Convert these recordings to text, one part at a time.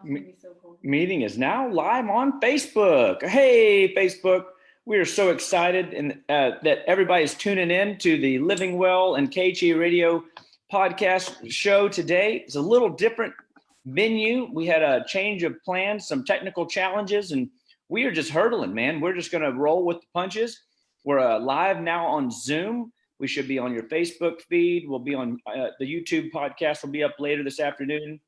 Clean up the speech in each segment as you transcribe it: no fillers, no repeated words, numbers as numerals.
Meeting is now live on Facebook. Hey, Facebook. We are so excited that everybody's tuning in to the Living Well and KHEA Radio podcast show today. It's a little different venue. We had a change of plans, some technical challenges, and we are just hurdling, man. We're just going to roll with the punches. We're live now on Zoom. We should be on your Facebook feed. We'll be on the YouTube podcast. Will be up later this afternoon.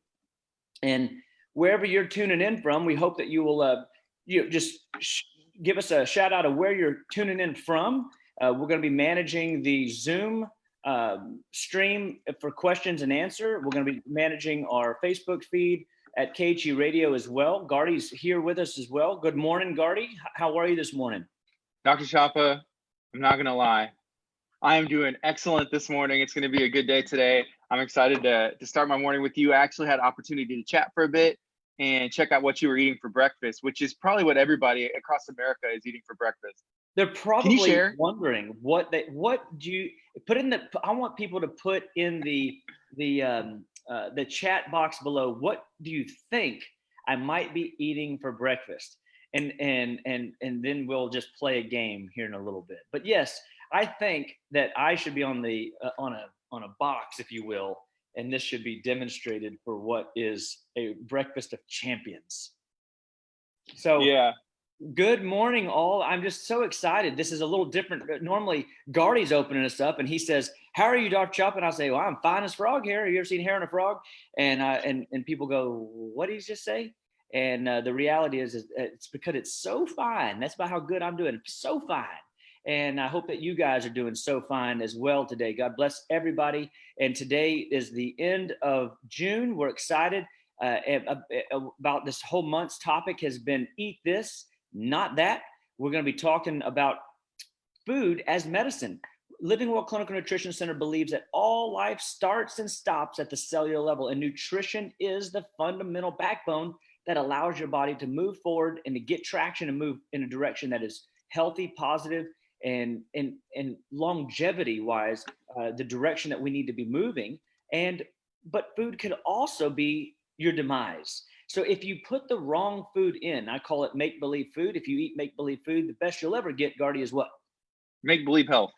And wherever you're tuning in from, we hope that you will give us a shout out of where you're tuning in from. We're going to be managing the Zoom stream for questions and answer. We're going to be managing our Facebook feed at KHEA Radio as well. Gardy's here with us as well. Good morning, Gardy. How are you this morning? Dr. Chapa, I'm not going to lie. I am doing excellent this morning. It's going to be a good day today. I'm excited to start my morning with you. I actually had opportunity to chat for a bit and check out what you were eating for breakfast, which is probably what everybody across America is eating for breakfast. They're probably wondering what do you put in the. I want people to put in the chat box below. What do you think I might be eating for breakfast? And then we'll just play a game here in a little bit. But yes, I think that I should be on the on a box, if you will, and this should be demonstrated for what is a breakfast of champions. So yeah. Good morning, all. I'm just so excited. This is a little different. Normally, Gardy's opening us up, and he says, "How are you, Dr. Chapa?" And I say, "Well, I'm fine as frog hair. Have you ever seen hair on a frog?" And people go, "What did he just say?" And the reality is it's because it's so fine. That's about how good I'm doing. So fine. And I hope that you guys are doing so fine as well today. God bless everybody. And today is the end of June. We're excited about this whole month's topic has been eat this, not that. We're going to be talking about food as medicine. Living Well Clinical Nutrition Center believes that all life starts and stops at the cellular level, and nutrition is the fundamental backbone that allows your body to move forward and to get traction and move in a direction that is healthy, positive, and longevity wise, the direction that we need to be moving. But food could also be your demise. So if you put the wrong food in, I call it make-believe food. If you eat make-believe food, the best you'll ever get, Gardy, is what? Make-believe health.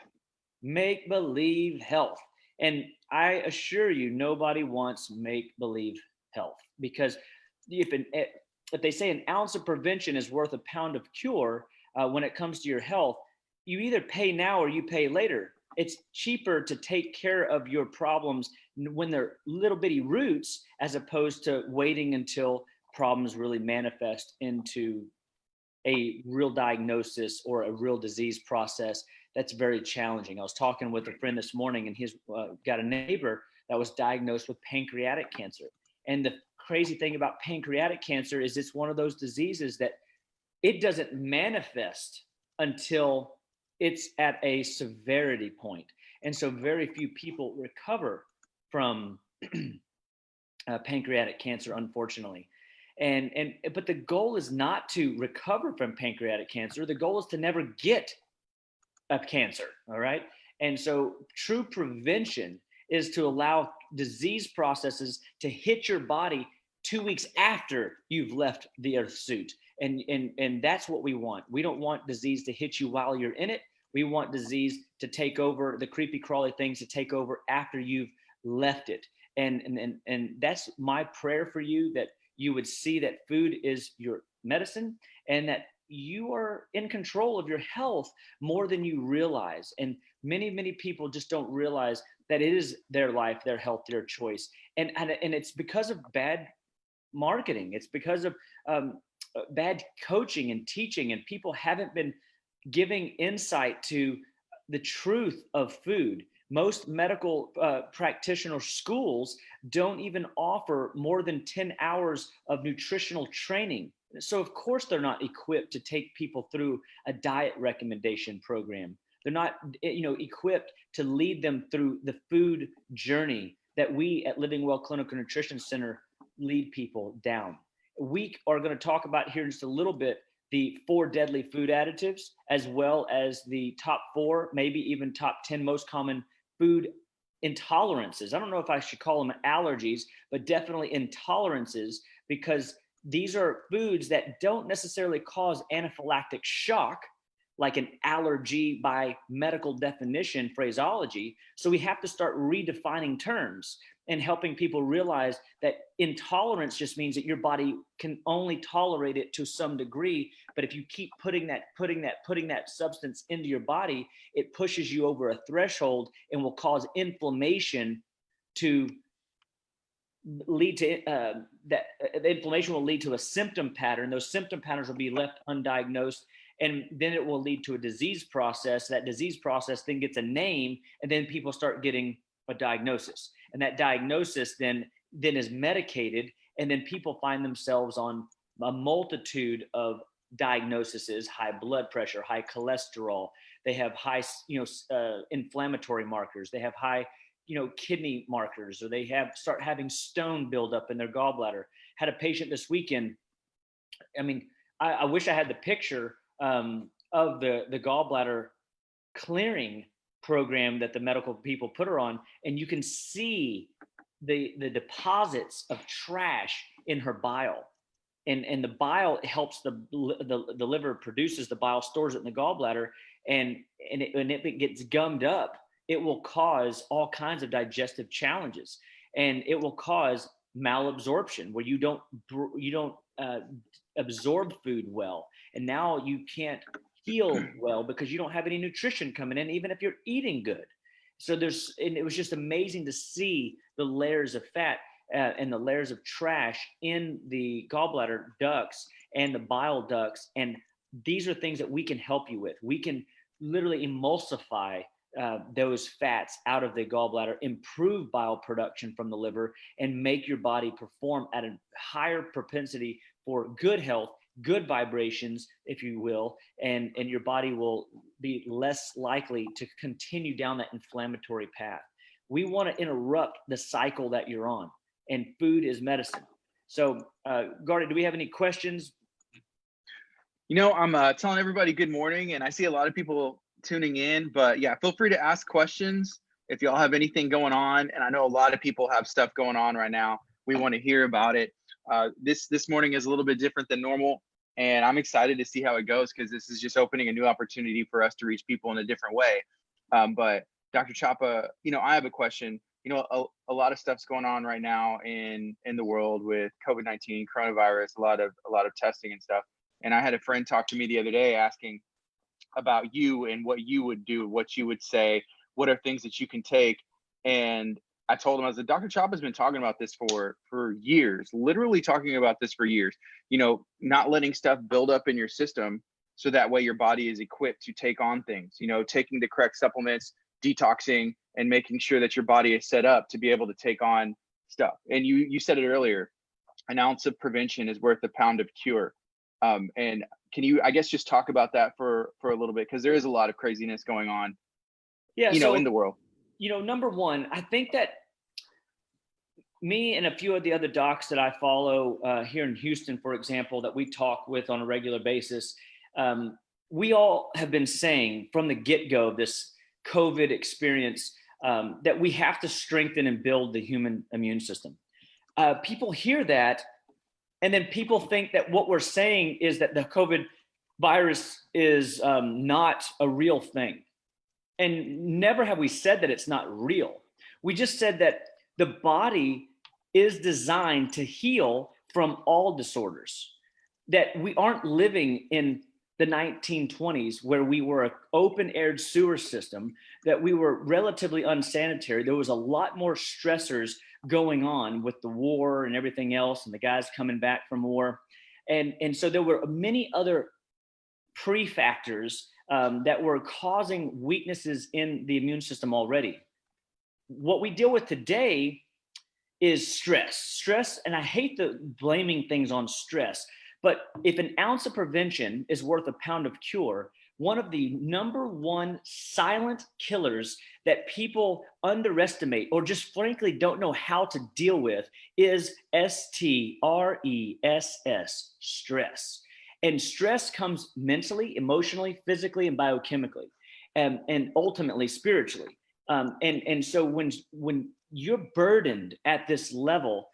Make-believe health. And I assure you, nobody wants make-believe health, because if they say an ounce of prevention is worth a pound of cure, when it comes to your health, you either pay now or you pay later. It's cheaper to take care of your problems when they're little bitty roots, as opposed to waiting until problems really manifest into a real diagnosis or a real disease process. That's very challenging. I was talking with a friend this morning, and he's got a neighbor that was diagnosed with pancreatic cancer. And the crazy thing about pancreatic cancer is it's one of those diseases that it doesn't manifest until it's at a severity point. And so very few people recover from pancreatic cancer, unfortunately. But the goal is not to recover from pancreatic cancer. The goal is to never get a cancer, all right? And so true prevention is to allow disease processes to hit your body 2 weeks after you've left the earth suit. And that's what we want. We don't want disease to hit you while you're in it. We want disease to take over, the creepy crawly things to take over after you've left it. And that's my prayer for you, that you would see that food is your medicine and that you are in control of your health more than you realize. And many people just don't realize that it is their life, their health, their choice. And it's because of bad marketing. It's because of bad coaching and teaching, and people haven't been giving insight to the truth of food. Most medical practitioner schools don't even offer more than 10 hours of nutritional training. So of course they're not equipped to take people through a diet recommendation program. They're not, equipped to lead them through the food journey that we at Living Well Clinical Nutrition Center lead people down. We are going to talk about here in just a little bit the 4 deadly food additives, as well as the top 4, maybe even top 10 most common food intolerances. I don't know if I should call them allergies, but definitely intolerances, because these are foods that don't necessarily cause anaphylactic shock, like an allergy by medical definition phraseology. So we have to start redefining terms and helping people realize that intolerance just means that your body can only tolerate it to some degree. But if you keep putting that substance into your body, it pushes you over a threshold and will cause inflammation to lead to the inflammation will lead to a symptom pattern. Those symptom patterns will be left undiagnosed, and then it will lead to a disease process. That disease process then gets a name, and then people start getting a diagnosis, and that diagnosis then is medicated, and then people find themselves on a multitude of diagnoses: high blood pressure, high cholesterol, they have high inflammatory markers, they have high kidney markers, or they start having stone buildup in their gallbladder. Had a patient this weekend. I mean, I wish I had the picture of the gallbladder clearing program that the medical people put her on, and you can see the deposits of trash in her bile. And the bile helps the liver produces the bile, stores it in the gallbladder, and if it gets gummed up, it will cause all kinds of digestive challenges, and it will cause malabsorption, where you don't absorb food well, and now you can't heal well because you don't have any nutrition coming in, even if you're eating good. So and it was just amazing to see the layers of fat and the layers of trash in the gallbladder ducts and the bile ducts. And these are things that we can help you with. We can literally emulsify those fats out of the gallbladder, improve bile production from the liver, and make your body perform at a higher propensity for good health, good vibrations, if you will, and your body will be less likely to continue down that inflammatory path. We want to interrupt the cycle that you're on, and food is medicine. So, Gardy, do we have any questions? I'm telling everybody good morning, and I see a lot of people tuning in, but yeah, feel free to ask questions if y'all have anything going on. And I know a lot of people have stuff going on right now. We want to hear about it. This morning is a little bit different than normal, and I'm excited to see how it goes, because this is just opening a new opportunity for us to reach people in a different way. But Dr. Chapa, I have a question. A lot of stuff's going on right now in the world with COVID-19, coronavirus, a lot of testing and stuff. And I had a friend talk to me the other day asking about you and what you would do, what you would say, what are things that you can take. And I told him, I was like, Dr. Chapa has been talking about this for years, literally talking about this for years, not letting stuff build up in your system, so that way your body is equipped to take on things, taking the correct supplements, detoxing, and making sure that your body is set up to be able to take on stuff. And you said it earlier, an ounce of prevention is worth a pound of cure. And can you, I guess, just talk about that for a little bit? Because there is a lot of craziness going on, in the world. Number one, I think that me and a few of the other docs that I follow here in Houston, for example, that we talk with on a regular basis, we all have been saying from the get-go of this COVID experience that we have to strengthen and build the human immune system. People hear that, and then people think that what we're saying is that the COVID virus is not a real thing. And never have we said that it's not real. We just said that the body is designed to heal from all disorders, that we aren't living in the 1920s where we were an open-aired sewer system, that we were relatively unsanitary. There was a lot more stressors going on with the war and everything else, and the guys coming back from war. And so there were many other pre-factors that were causing weaknesses in the immune system already. What we deal with today is stress, and I hate the blaming things on stress, but if an ounce of prevention is worth a pound of cure, one of the number one silent killers that people underestimate or just frankly don't know how to deal with is stress. And stress comes mentally, emotionally, physically, and biochemically, and ultimately spiritually. And so when you're burdened at this level,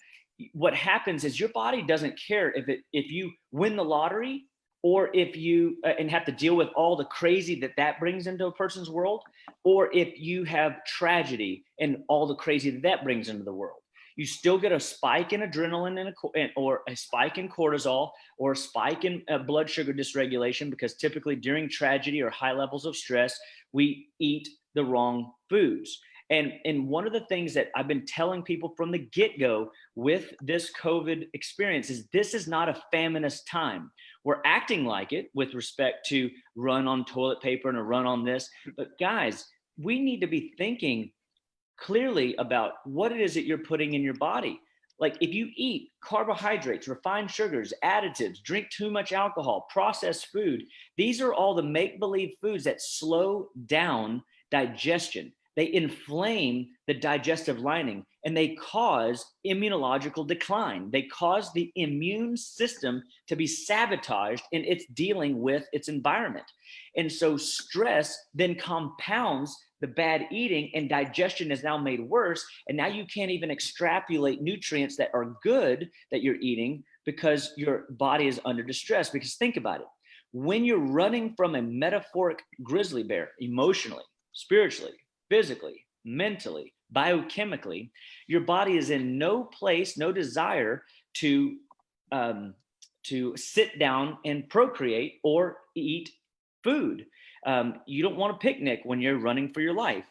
what happens is your body doesn't care if you win the lottery, or if you and have to deal with all the crazy that brings into a person's world, or if you have tragedy and all the crazy that brings into the world. You still get a spike in adrenaline or a spike in cortisol, or a spike in blood sugar dysregulation, because typically during tragedy or high levels of stress, we eat the wrong foods. And one of the things that I've been telling people from the get-go with this COVID experience is this is not a feminist time. We're acting like it with respect to run on toilet paper and a run on this. But guys, we need to be thinking clearly about what it is that you're putting in your body. Like if you eat carbohydrates, refined sugars, additives, drink too much alcohol, processed food, these are all the make-believe foods that slow down digestion. They inflame the digestive lining, and they cause immunological decline. They cause the immune system to be sabotaged in its dealing with its environment. And so stress then compounds the bad eating, and digestion is now made worse. And now you can't even extrapolate nutrients that are good that you're eating, because your body is under distress. Because think about it. When you're running from a metaphoric grizzly bear, emotionally, spiritually, physically, mentally, biochemically, your body is in no place, no desire to sit down and procreate or eat food. You don't want a picnic when you're running for your life.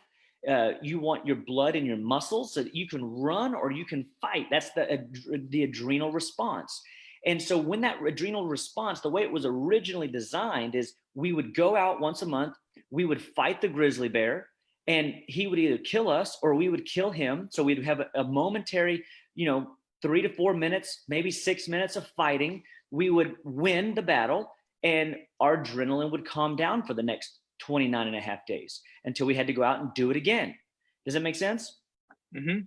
You want your blood in your muscles so that you can run or you can fight. That's the adrenal response. And so when that adrenal response, the way it was originally designed is we would go out once a month, we would fight the grizzly bear, and he would either kill us or we would kill him. So we'd have a momentary, 3 to 4 minutes, maybe 6 minutes of fighting. We would win the battle, and our adrenaline would calm down for the next 29 and a half days until we had to go out and do it again. Does that make sense? Mm-hmm.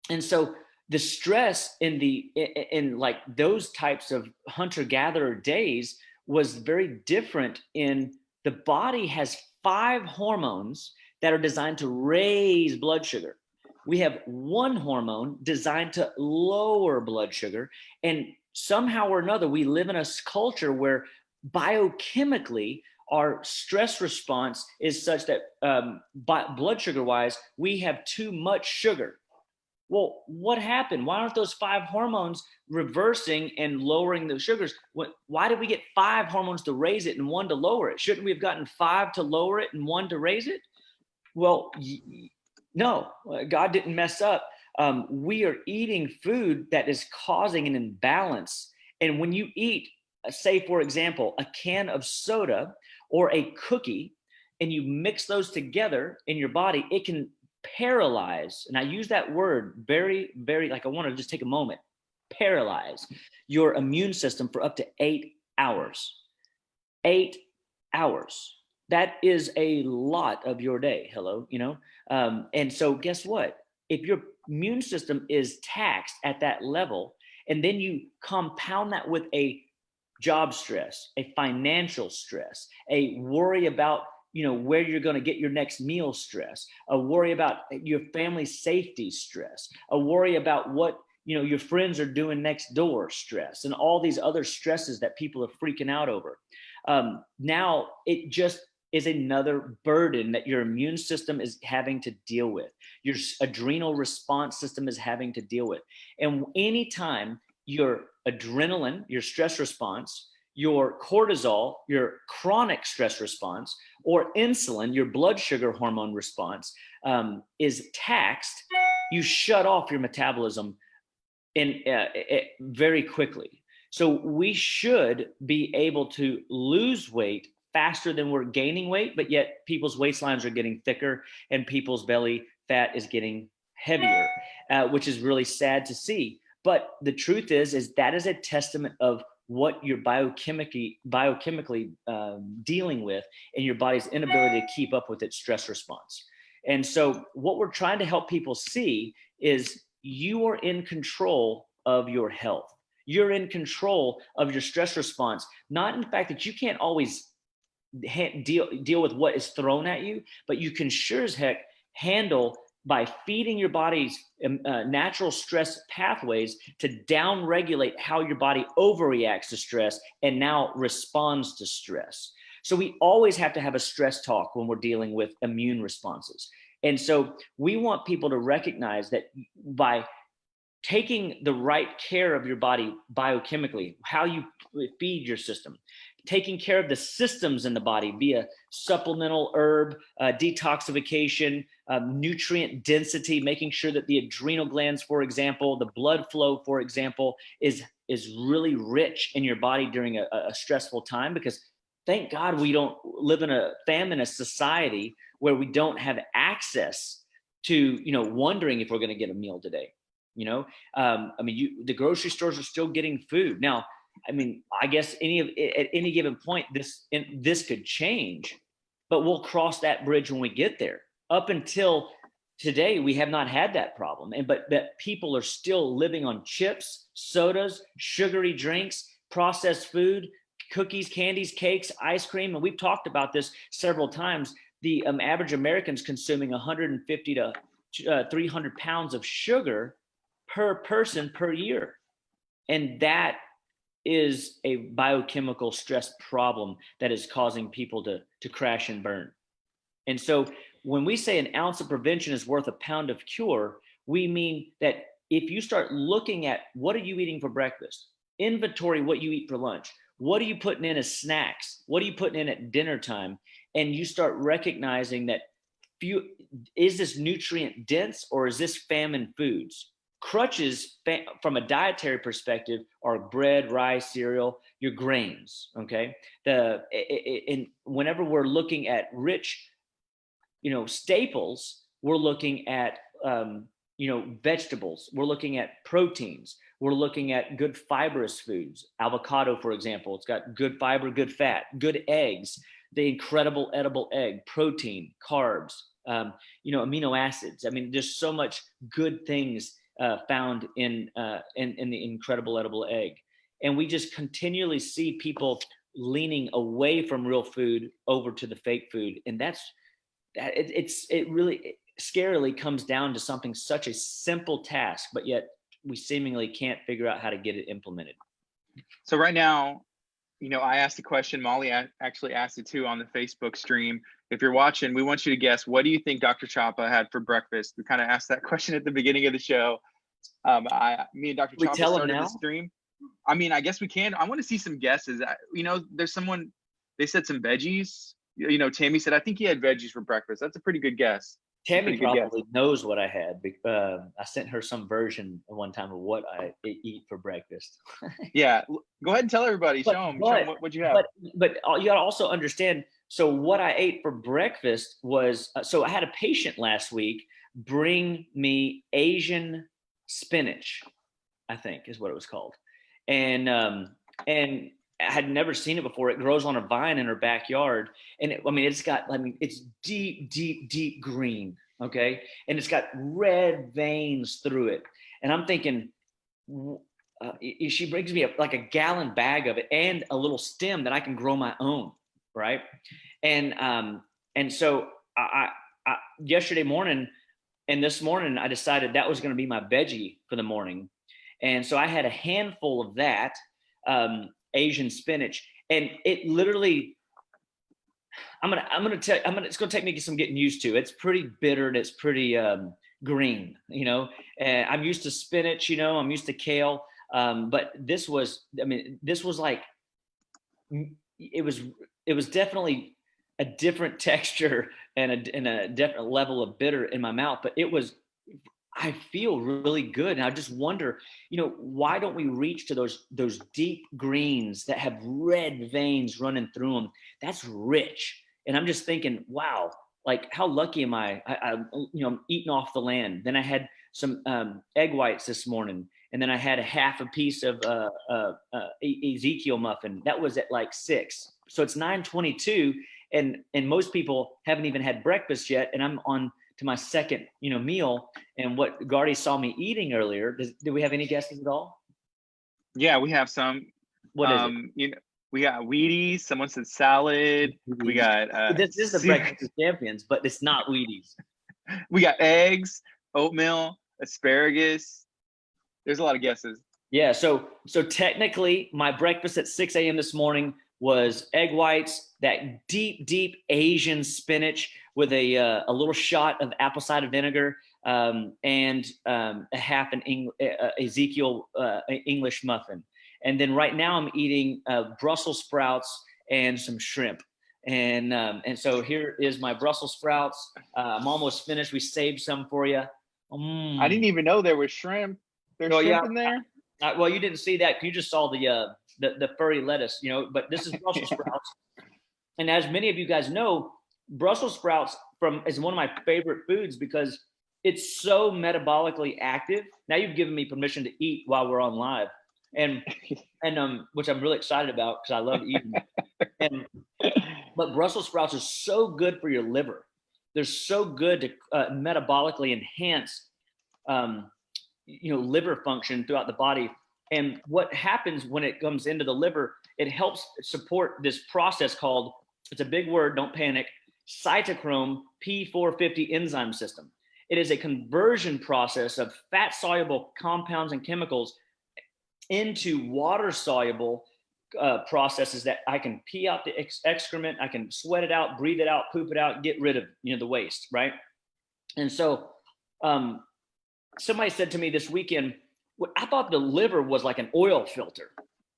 And so the stress in like those types of hunter-gatherer days was very different. In the body has 5 hormones that are designed to raise blood sugar. We have 1 hormone designed to lower blood sugar. And somehow or another, we live in a culture where biochemically our stress response is such that blood sugar wise, we have too much sugar. Well, what happened? Why aren't those 5 hormones reversing and lowering the sugars? Why did we get 5 hormones to raise it and 1 to lower it? Shouldn't we have gotten 5 to lower it and 1 to raise it? Well, no, God didn't mess up. We are eating food that is causing an imbalance. And when you eat, say, for example, a can of soda or a cookie, and you mix those together in your body, it can paralyze. And I use that word very, very, like I want to just take a moment, paralyze your immune system for up to 8 hours. 8 hours. That is a lot of your day. Hello, and so guess what? If your immune system is taxed at that level, and then you compound that with a job stress, a financial stress, a worry about where you're going to get your next meal stress, a worry about your family's safety stress, a worry about what your friends are doing next door stress, and all these other stresses that people are freaking out over. Now it just is another burden that your immune system is having to deal with. Your adrenal response system is having to deal with. And anytime your adrenaline, your stress response, your cortisol, your chronic stress response, or insulin, your blood sugar hormone response, is taxed, you shut off your metabolism very quickly. So we should be able to lose weight faster than we're gaining weight, but yet people's waistlines are getting thicker and people's belly fat is getting heavier, which is really sad to see. But the truth is that is a testament of what you're biochemically dealing with and your body's inability to keep up with its stress response. And so what we're trying to help people see is you are in control of your health. You're in control of your stress response, not in the fact that you can't always deal with what is thrown at you, but you can sure as heck handle by feeding your body's natural stress pathways to downregulate how your body overreacts to stress and now responds to stress. So we always have to have a stress talk when we're dealing with immune responses. And so we want people to recognize that by taking the right care of your body biochemically, how you feed your system, taking care of the systems in the body via supplemental herb, detoxification, nutrient density, making sure that the adrenal glands, for example, the blood flow, for example, is really rich in your body during a stressful time. Because thank God we don't live in a famine society where we don't have access to, wondering if we're going to get a meal today. The grocery stores are still getting food now. I guess at any given point, this could change, but we'll cross that bridge when we get there. Up until today, we have not had that problem, but people are still living on chips, sodas, sugary drinks, processed food, cookies, candies, cakes, ice cream, and we've talked about this several times. The average American's consuming 150 to 300 pounds of sugar per person per year. And that is a biochemical stress problem that is causing people to crash and burn. And so when we say an ounce of prevention is worth a pound of cure, we mean that if you start looking at what are you eating for breakfast, inventory what you eat for lunch, what are you putting in as snacks, what are you putting in at dinner time, and you start recognizing that is this nutrient dense or is this famine foods? Crutches from a dietary perspective are bread, rice, cereal, your grains. Okay. And whenever we're looking at rich, staples, we're looking at, vegetables. We're looking at proteins. We're looking at good fibrous foods. Avocado, for example, it's got good fiber, good fat, good eggs, the incredible edible egg, protein, carbs, amino acids. There's so much good things found in the incredible edible egg. And we just continually see people leaning away from real food over to the fake food. And it really scarily comes down to something such a simple task, but yet we seemingly can't figure out how to get it implemented. So right now, I asked the question, Molly actually asked it too on the Facebook stream. If you're watching, we want you to guess, what do you think Dr. Chapa had for breakfast? We kind of asked that question at the beginning of the show. Me and Dr. Chapa started the stream. I guess we can. I want to see some guesses. There's someone, they said some veggies. Tammy said, I think he had veggies for breakfast. That's a pretty good guess. Tammy probably knows what I had. I sent her some version one time of what I eat for breakfast. Yeah, go ahead and tell everybody. Show them what you have. But you got to also understand. So what I ate for breakfast was, so I had a patient last week bring me Asian spinach, I think is what it was called, and I had never seen it before. It grows on a vine in her backyard, and it's deep green, okay, and it's got red veins through it. And I'm thinking, she brings me a gallon bag of it and a little stem that I can grow my own, right? And so I yesterday morning and this morning I decided that was going to be my veggie for the morning, and so I had a handful of that. Asian spinach, and it literally, it's gonna take me some getting used to. It's pretty bitter and it's pretty green, and I'm used to spinach, I'm used to kale, but this was like, it was definitely a different texture and a different level of bitter in my mouth, but I feel really good. And I just wonder, why don't we reach to those deep greens that have red veins running through them? That's rich. And I'm just thinking, wow, like how lucky am I? I'm eating off the land. Then I had some egg whites this morning. And then I had a half a piece of Ezekiel muffin. That was at like 6. So it's 9:22. And most people haven't even had breakfast yet. And I'm on to my second, meal. And what Gardy saw me eating earlier, do we have any guesses at all? Yeah, we have some. What is it? We got Wheaties. Someone said salad. We got this is the breakfast of champions, but it's not Wheaties. We got eggs, oatmeal, asparagus. There's a lot of guesses. Yeah. So technically, my breakfast at 6 a.m. this morning was egg whites, that deep Asian spinach with a little shot of apple cider vinegar, and a half an Ezekiel English muffin. And then right now I'm eating Brussels sprouts and some shrimp. And so here is my Brussels sprouts. I'm almost finished. We saved some for you. I didn't even know there was shrimp. There's Oh yeah. shrimp in there. Well, you didn't see that. You just saw the furry lettuce, But this is Brussels sprouts, and as many of you guys know, Brussels sprouts is one of my favorite foods because it's so metabolically active. Now you've given me permission to eat while we're on live, and which I'm really excited about because I love eating. But Brussels sprouts are so good for your liver. They're so good to metabolically enhance liver function throughout the body. And what happens when it comes into the liver, it helps support this process called, it's a big word, don't panic, cytochrome P450 enzyme system. It is a conversion process of fat soluble compounds and chemicals into water soluble processes that I can pee out the excrement, I can sweat it out, breathe it out, poop it out, get rid of the waste, right? And so somebody said to me this weekend, well, I thought the liver was like an oil filter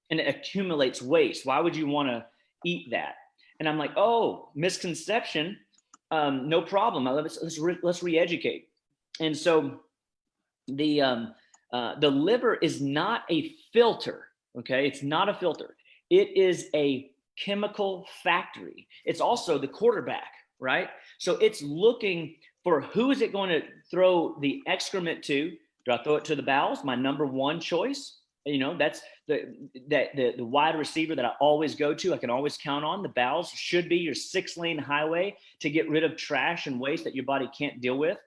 and it accumulates waste. Why would you want to eat that? And I'm like, oh, misconception. No problem. Let's re-educate. And so the liver is not a filter. Okay, it's not a filter. It is a chemical factory. It's also the quarterback, right? So it's looking for who is it going to throw the excrement to. Do I throw it to the bowels? My number one choice. That's the wide receiver that I always go to. I can always count on. The bowels should be your 6-lane highway to get rid of trash and waste that your body can't deal with.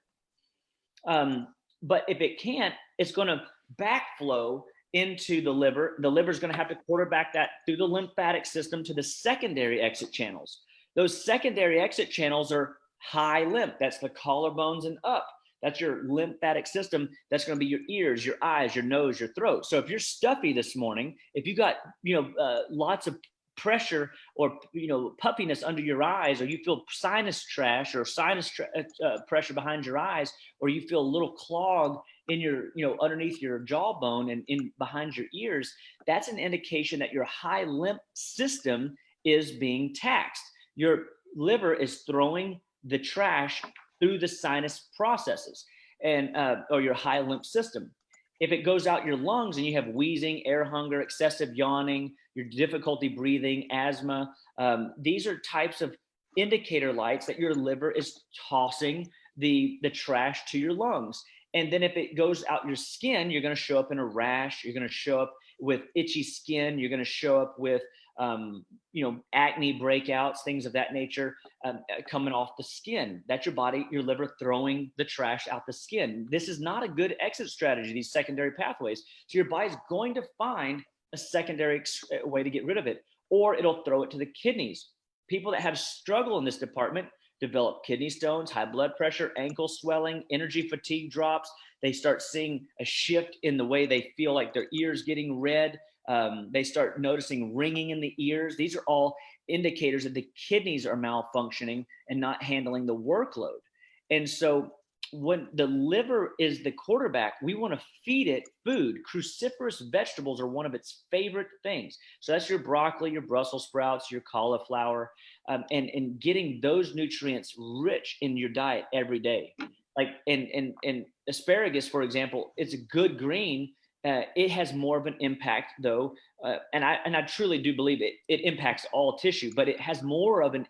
But if it can't, it's going to backflow into the liver. The liver is going to have to quarterback that through the lymphatic system to the secondary exit channels. Those secondary exit channels are high lymph. That's the collarbones and up. That's your lymphatic system. That's going to be your ears, your eyes, your nose, your throat. So if you're stuffy this morning, if you got lots of pressure or puffiness under your eyes, or you feel sinus trash or sinus pressure behind your eyes, or you feel a little clog in your underneath your jawbone and in behind your ears, that's an indication that your high lymph system is being taxed. Your liver is throwing the trash through the sinus processes and or your high lymph system. If it goes out your lungs and you have wheezing, air hunger, excessive yawning, your difficulty breathing, asthma, these are types of indicator lights that your liver is tossing the trash to your lungs. And then if it goes out your skin, you're going to show up in a rash. You're going to show up with itchy skin. You're going to show up with acne breakouts, things of that nature, coming off the skin. That's your body, your liver throwing the trash out the skin. This is not a good exit strategy, these secondary pathways. So your body's going to find a secondary way to get rid of it, or it'll throw it to the kidneys. People that have struggle in this department develop kidney stones, high blood pressure, ankle swelling, energy fatigue drops. They start seeing a shift in the way they feel like their ears getting red. They start noticing ringing in the ears. These are all indicators that the kidneys are malfunctioning and not handling the workload. And so when the liver is the quarterback, we want to feed it food. Cruciferous vegetables are one of its favorite things. So that's your broccoli, your Brussels sprouts, your cauliflower, and getting those nutrients rich in your diet every day. Like and asparagus, for example, it's a good green. It has more of an impact, though, and I truly do believe it impacts all tissue, but it has more of an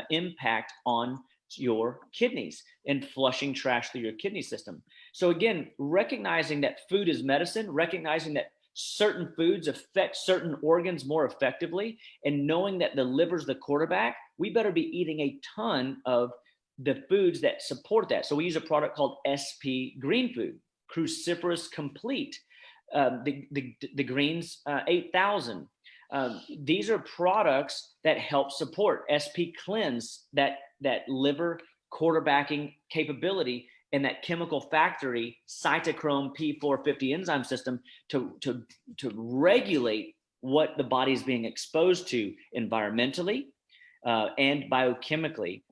impact on your kidneys and flushing trash through your kidney system. So again, recognizing that food is medicine, recognizing that certain foods affect certain organs more effectively, and knowing that the liver's the quarterback, we better be eating a ton of the foods that support that. So we use a product called SP Green Food, Cruciferous Complete, the Greens 8000. These are products that help support SP Cleanse, that liver quarterbacking capability in that chemical factory cytochrome P450 enzyme system to regulate what the body is being exposed to environmentally and biochemically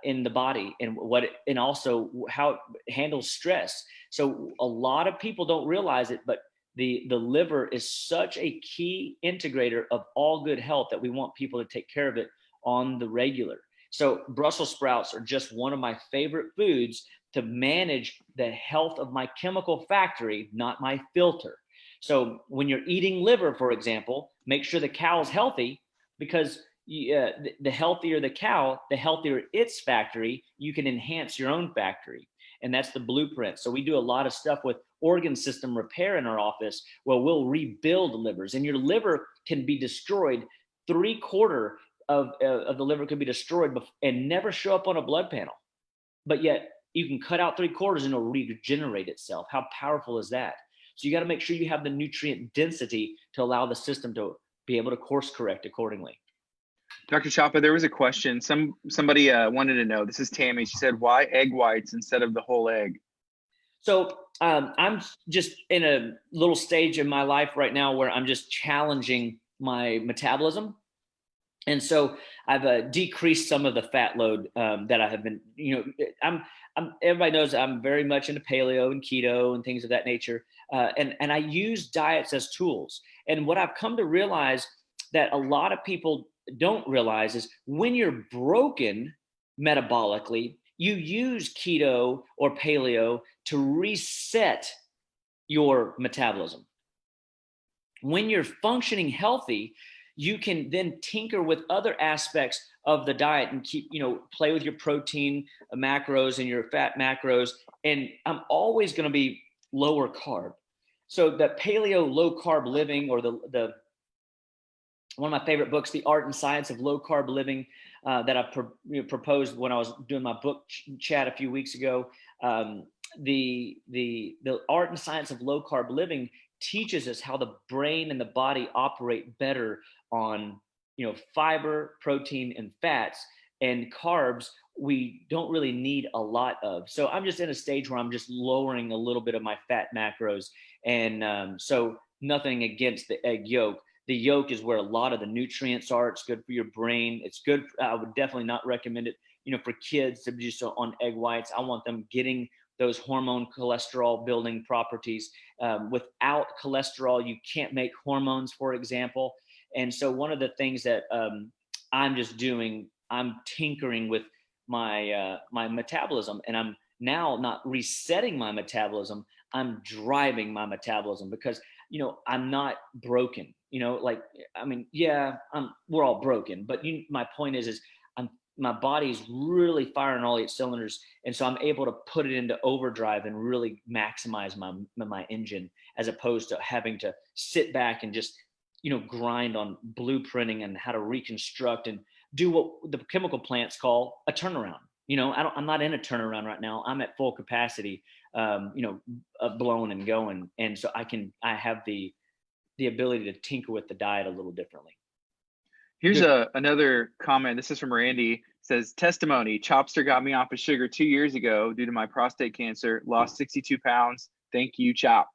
in the body, and also how it handles stress. So a lot of people don't realize it, but the liver is such a key integrator of all good health that we want people to take care of it on the regular. So Brussels sprouts are just one of my favorite foods to manage the health of my chemical factory, not my filter. So when you're eating liver, for example, make sure the cow's healthy, because the healthier the cow, the healthier its factory. You can enhance your own factory. And that's the blueprint. So we do a lot of stuff with organ system repair in our office, where we'll rebuild livers, and your liver can be destroyed. 3/4 of the liver could be destroyed and never show up on a blood panel. But yet you can cut out 3/4 and it'll regenerate itself. How powerful is that? So you got to make sure you have the nutrient density to allow the system to be able to course correct accordingly. Dr. Chapa, there was a question. Somebody wanted to know. This is Tammy. She said, "Why egg whites instead of the whole egg?" So I'm just in a little stage in my life right now where I'm just challenging my metabolism. And so I've decreased some of the fat load that I have been, everybody knows I'm very much into paleo and keto and things of that nature. And I use diets as tools. And what I've come to realize that a lot of people don't realize is, when you're broken metabolically, you use keto or paleo to reset your metabolism. When you're functioning healthy, you can then tinker with other aspects of the diet and play with your protein macros and your fat macros. And I'm always going to be lower carb. So the paleo low carb living, or the one of my favorite books, The Art and Science of Low Carb Living, that I proposed when I was doing my book chat a few weeks ago. The Art and Science of Low Carb Living teaches us how the brain and the body operate better on fiber, protein, and fats, and carbs we don't really need a lot of. So I'm just in a stage where I'm just lowering a little bit of my fat macros, and so nothing against the egg yolk. The yolk is where a lot of the nutrients are. It's good for your brain. It's good. I would definitely not recommend it, for kids to be just on egg whites. I want them getting those hormone cholesterol building properties. Without cholesterol, you can't make hormones, for example. And so one of the things that I'm just doing, I'm tinkering with my metabolism, and I'm now not resetting my metabolism. I'm driving my metabolism, because I'm not broken. We're all broken, but my point is my body's really firing all its cylinders, and so I'm able to put it into overdrive and really maximize my engine, as opposed to having to sit back and just grind on blueprinting and how to reconstruct and do what the chemical plants call a turnaround. I'm not in a turnaround right now. I'm at full capacity, blown and going, and so I have the ability to tinker with the diet a little differently. Here's another comment. This is from Randy. It says, "Testimony, Chopster got me off of sugar 2 years ago due to my prostate cancer, lost 62 pounds. Thank you, Chop."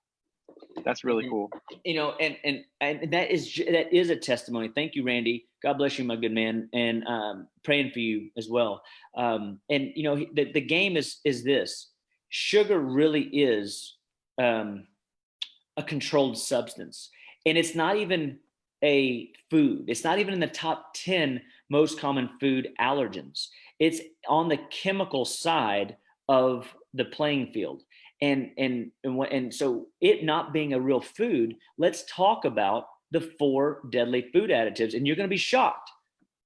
That's really cool. And that is a testimony. Thank you, Randy. God bless you, my good man. And praying for you as well. The game is this: sugar really is a controlled substance, and it's not even a food. It's not even in the top 10 most common food allergens. It's on the chemical side of the playing field. And so it not being a real food, let's talk about the 4 deadly food additives. And you're going to be shocked,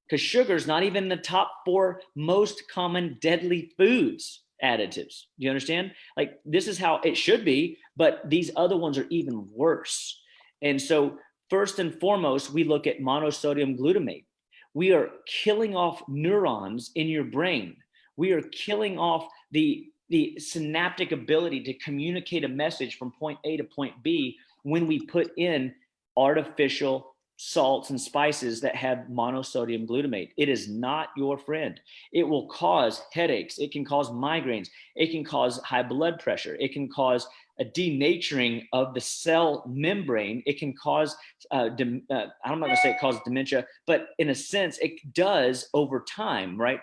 because sugar is not even in the top 4 most common deadly foods additives. Do you understand? Like, this is how it should be, but these other ones are even worse. And so first and foremost, we look at monosodium glutamate. We are killing off neurons in your brain. We are killing off the synaptic ability to communicate a message from point A to point B when we put in artificial salts and spices that have monosodium glutamate. It is not your friend. It will cause headaches. It can cause migraines. It can cause high blood pressure. It can cause a denaturing of the cell membrane. It can cause, I'm not going to say it causes dementia, but in a sense, it does over time, right?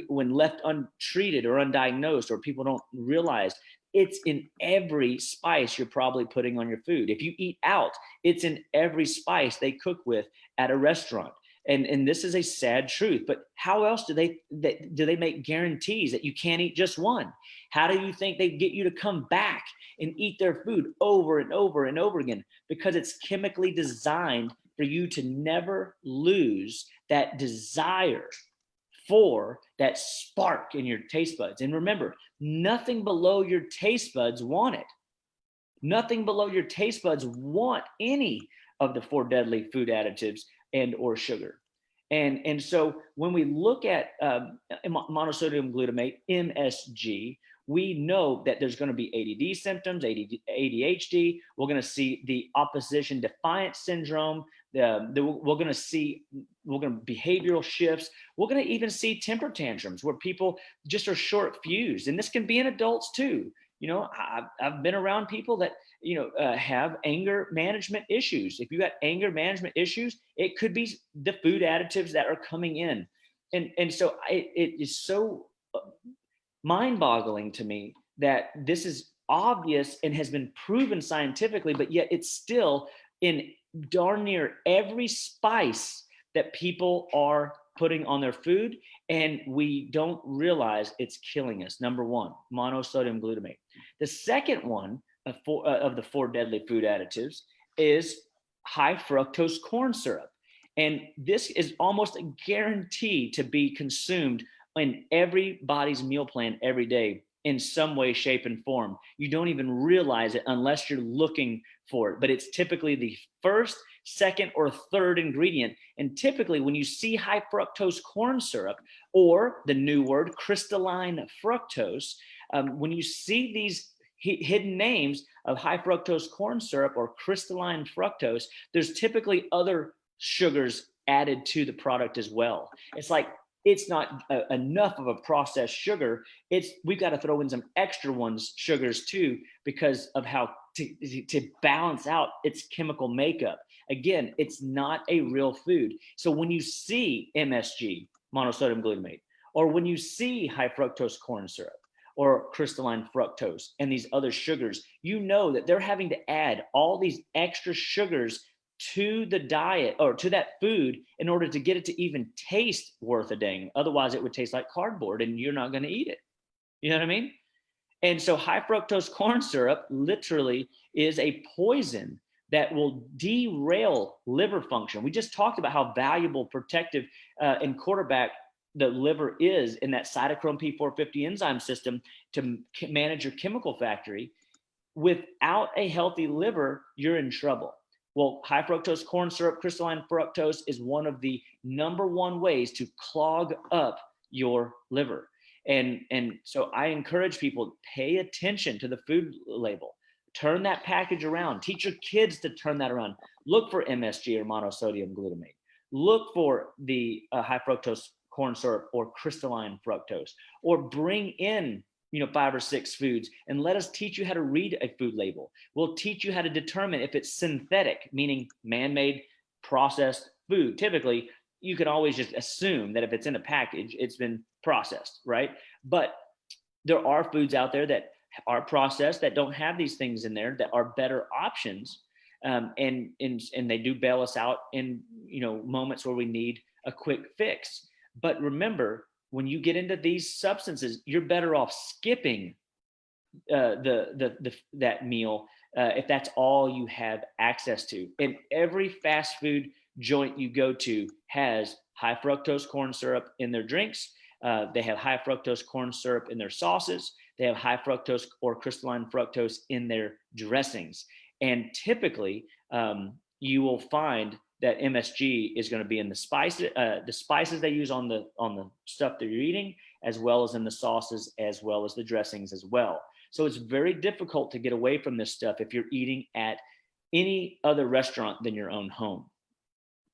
When left untreated or undiagnosed, or people don't realize, it's in every spice you're probably putting on your food. If you eat out, it's in every spice they cook with at a restaurant. And this is a sad truth, but how else do they make guarantees that you can't eat just one? How do you think they get you to come back and eat their food over and over and over again? Because it's chemically designed for you to never lose that desire for that spark in your taste buds. And remember, nothing below your taste buds want it. Nothing below your taste buds want any of the 4 deadly food additives and or sugar. And so when we look at monosodium glutamate, MSG, we know that there's going to be ADD symptoms, ADHD. We're going to see the opposition defiance syndrome. We're going to behavioral shifts. We're going to even see temper tantrums where people just are short fused. And this can be in adults too. You know, I've been around people that, have anger management issues. If you got anger management issues, it could be the food additives that are coming in. And so it is so mind-boggling to me that this is obvious and has been proven scientifically, but yet it's still in darn near every spice that people are putting on their food, and we don't realize it's killing us. Number one, monosodium glutamate. The second one of the 4 deadly food additives is high fructose corn syrup. And this is almost a guarantee to be consumed in everybody's meal plan every day in some way, shape, and form. You don't even realize it unless you're looking for it, but it's typically the first, second, or third ingredient. And typically when you see high fructose corn syrup, or the new word crystalline fructose, when you see these hidden names of high fructose corn syrup or crystalline fructose, there's typically other sugars added to the product as well. It's like, it's not enough of a processed sugar. We've got to throw in some extra sugars too, because of how to balance out its chemical makeup. Again, it's not a real food. So when you see MSG, monosodium glutamate, or when you see high fructose corn syrup or crystalline fructose and these other sugars, you know that they're having to add all these extra sugars to the diet or to that food in order to get it to even taste worth a dang. Otherwise, it would taste like cardboard and you're not going to eat it. You know what I mean? And so high fructose corn syrup literally is a poison that will derail liver function. We just talked about how valuable, protective, and quarterback the liver is in that cytochrome P450 enzyme system to manage your chemical factory. Without a healthy liver, you're in trouble. Well, high fructose corn syrup, crystalline fructose is one of the #1 ways to clog up your liver. And so I encourage people, pay attention to the food label. Turn that package around. Teach your kids to turn that around. Look for MSG or monosodium glutamate. Look for the high fructose corn syrup or crystalline fructose, or bring in 5 or 6 foods and let us teach you how to read a food label. We'll teach you how to determine if it's synthetic, meaning man-made processed food. Typically, you can always just assume that if it's in a package, it's been processed, right? But there are foods out there that are processed that don't have these things in there that are better options. And they do bail us out in moments where we need a quick fix. But remember, when you get into these substances, you're better off skipping that meal if that's all you have access to. And every fast food joint you go to has high fructose corn syrup in their drinks. They have high fructose corn syrup in their sauces. They have high fructose or crystalline fructose in their dressings. And typically, you will find that MSG is going to be in the spices they use on the stuff that you're eating, as well as in the sauces, as well as the dressings as well. So it's very difficult to get away from this stuff if you're eating at any other restaurant than your own home.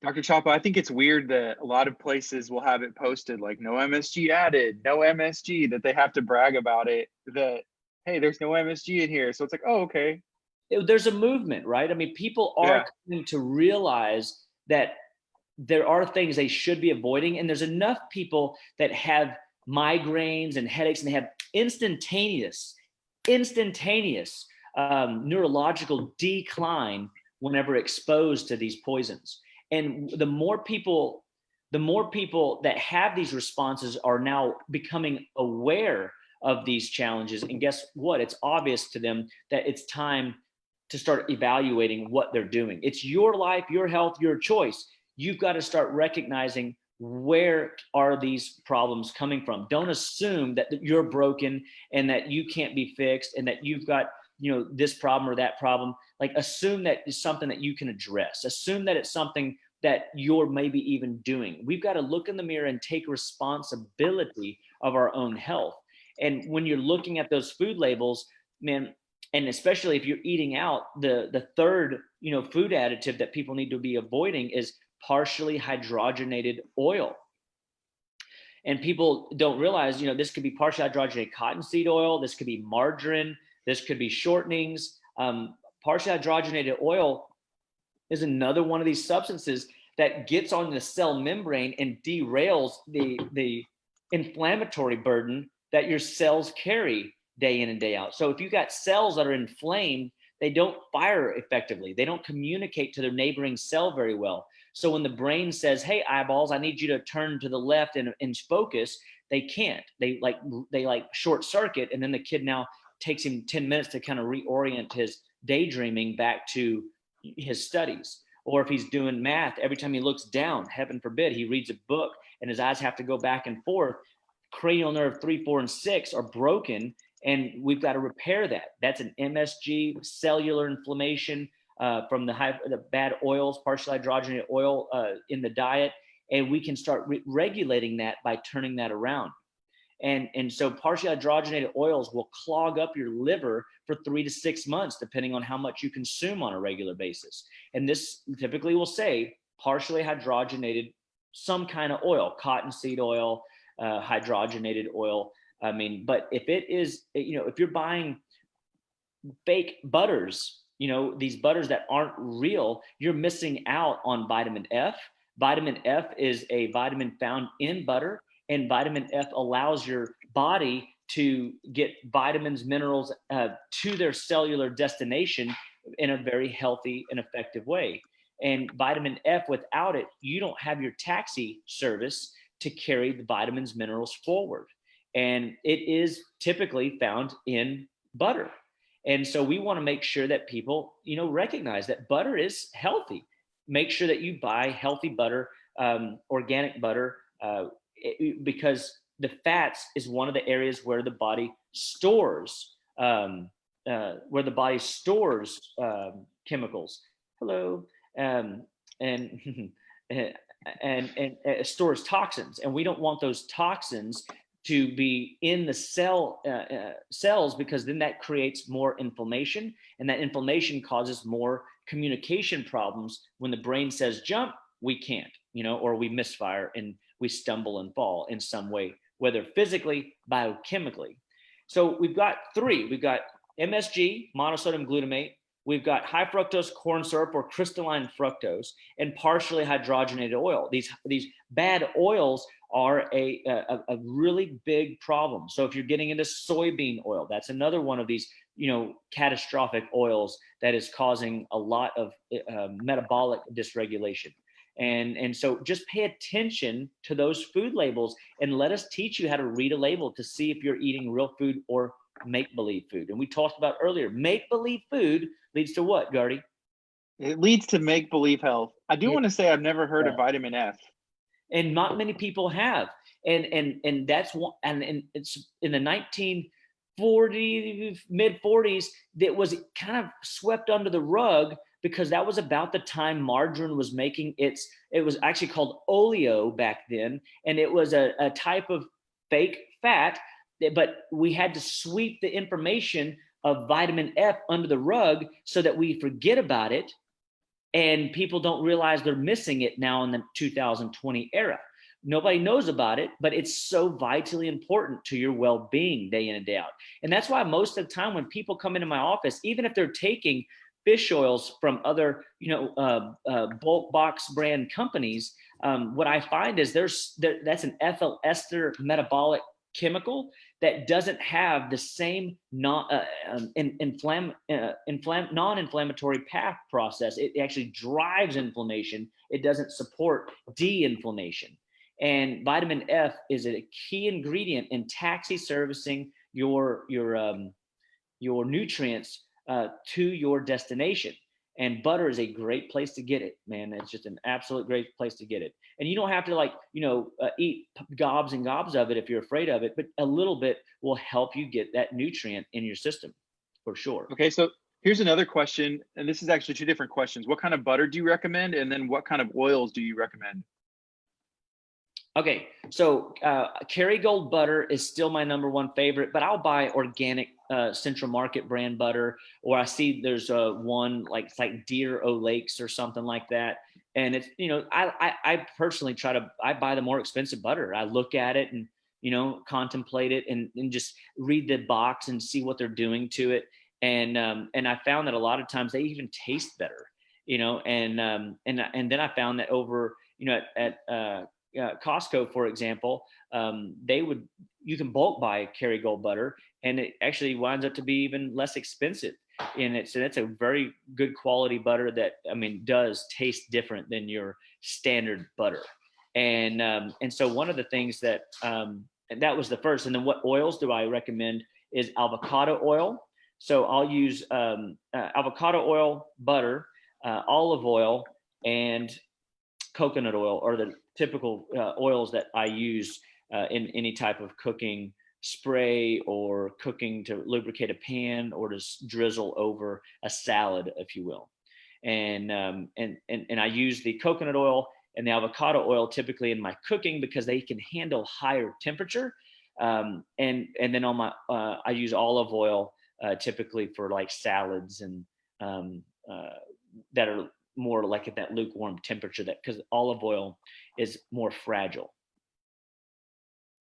Dr. Chapa, I think it's weird that a lot of places will have it posted like no MSG added, no MSG, that they have to brag about it, that, hey, there's no MSG in here. So it's like, oh, okay. There's a movement, right? I mean, people are Yeah. coming to realize that there are things they should be avoiding. And there's enough people that have migraines and headaches, and they have instantaneous neurological decline whenever exposed to these poisons. And the more people that have these responses are now becoming aware of these challenges. And guess what? It's obvious to them that it's time to start evaluating what they're doing. It's your life, your health, your choice. You've got to start recognizing, where are these problems coming from? Don't assume that you're broken and that you can't be fixed and that you've got, this problem or that problem. Like, assume that it's something that you can address. Assume that it's something that you're maybe even doing. We've got to look in the mirror and take responsibility of our own health. And when you're looking at those food labels, man, and especially if you're eating out, the third, food additive that people need to be avoiding is partially hydrogenated oil. And people don't realize, this could be partially hydrogenated cottonseed oil. This could be margarine. This could be shortenings. Partially hydrogenated oil is another one of these substances that gets on the cell membrane and derails the inflammatory burden that your cells carry day in and day out. So if you've got cells that are inflamed, they don't fire effectively. They don't communicate to their neighboring cell very well. So when the brain says, hey, eyeballs, I need you to turn to the left and focus, they can't. They short circuit. And then the kid now takes him 10 minutes to kind of reorient his daydreaming back to his studies. Or if he's doing math, every time he looks down, heaven forbid, he reads a book and his eyes have to go back and forth. Cranial nerve 3, 4, and 6 are broken, and we've got to repair that. That's an MSG, cellular inflammation from the bad oils, partially hydrogenated oil in the diet, and we can start regulating that by turning that around. And so partially hydrogenated oils will clog up your liver for 3 to 6 months, depending on how much you consume on a regular basis. And this typically will say partially hydrogenated, some kind of oil, cottonseed oil, hydrogenated oil. I mean, but if it is, if you're buying fake butters, these butters that aren't real, you're missing out on vitamin F. Vitamin F is a vitamin found in butter, and vitamin F allows your body to get vitamins, minerals to their cellular destination in a very healthy and effective way. And vitamin F, without it, you don't have your taxi service to carry the vitamins, minerals forward. And it is typically found in butter. And so we want to make sure that people, recognize that butter is healthy. Make sure that you buy healthy butter, organic butter, because the fats is one of the areas where the body stores chemicals. Hello. And and stores toxins, and we don't want those toxins to be in the cells, because then that creates more inflammation, and that inflammation causes more communication problems. When the brain says jump, we can't, or we misfire and we stumble and fall in some way, whether physically, biochemically. So we've got three. We've got MSG, monosodium glutamate. We've got high fructose corn syrup or crystalline fructose, and partially hydrogenated oil. These bad oils are a really big problem. So if you're getting into soybean oil, that's another one of these catastrophic oils that is causing a lot of metabolic dysregulation. And so just pay attention to those food labels, and let us teach you how to read a label to see if you're eating real food or make-believe food. And we talked about earlier, make-believe food leads to what, Gardy? It leads to make-believe health. I do want to say I've never heard of vitamin F. And not many people have. And that's one, and it's in the 1940s, mid 40s, that was kind of swept under the rug, because that was about the time margarine was making it was actually called oleo back then. And it was a type of fake fat, but we had to sweep the information of vitamin F under the rug so that we forget about it, and people don't realize they're missing it now in the 2020 era. Nobody knows about it, but it's so vitally important to your well-being day in and day out. And that's why most of the time when people come into my office, even if they're taking fish oils from other, bulk box brand companies, what I find is that's an ethyl ester metabolic chemical that doesn't have the same non-inflammatory path process. It actually drives inflammation. It doesn't support de-inflammation. And vitamin F is a key ingredient in taxi servicing your nutrients to your destination. And butter is a great place to get it, man. It's just an absolute great place to get it. And you don't have to eat gobs and gobs of it if you're afraid of it, but a little bit will help you get that nutrient in your system for sure. Okay, so here's another question, and this is actually two different questions. What kind of butter do you recommend? And then what kind of oils do you recommend? Okay, so Kerrygold butter is still my number one favorite, but I'll buy organic Central Market brand butter, or I see there's one it's like Deer O Lakes or something like that. And it's, I personally I buy the more expensive butter. I look at it and, contemplate it and just read the box and see what they're doing to it. And I found that a lot of times they even taste better, and then I found that over, at Costco, for example, you can bulk buy Kerrygold butter, and it actually winds up to be even less expensive. And it's a very good quality butter that, does taste different than your standard butter. And so one of the things that, and that was the first, and then what oils do I recommend is avocado oil. So I'll use avocado oil, butter, olive oil, and coconut oil are the typical oils that I use in any type of cooking spray or cooking to lubricate a pan or to drizzle over a salad, if you will. And I use the coconut oil and the avocado oil typically in my cooking because they can handle higher temperature. And then on my I use olive oil typically for like salads and that are more like at that lukewarm temperature, that because olive oil is more fragile.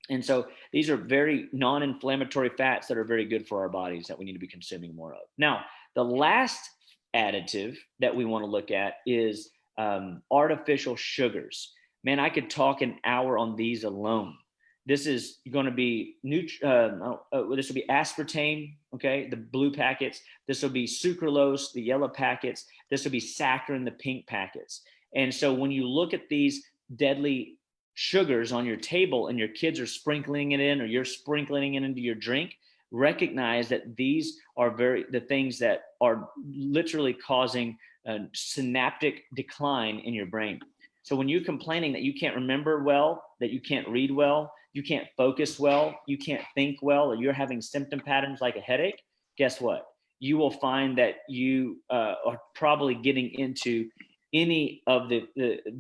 And so these are very non-inflammatory fats that are very good for our bodies that we need to be consuming more of. Now, the last additive that we want to look at is artificial sugars. Man, I could talk an hour on these alone. This is going to be this will be aspartame, okay, the blue packets. This will be sucralose, the yellow packets. This will be saccharin, the pink packets. And so when you look at these deadly sugars on your table and your kids are sprinkling it in, or you're sprinkling it into your drink, recognize that these are the things that are literally causing a synaptic decline in your brain. So when you're complaining that you can't remember well, that you can't read well, you can't focus well, you can't think well, or you're having symptom patterns like a headache, guess what? You will find that you are probably getting into any of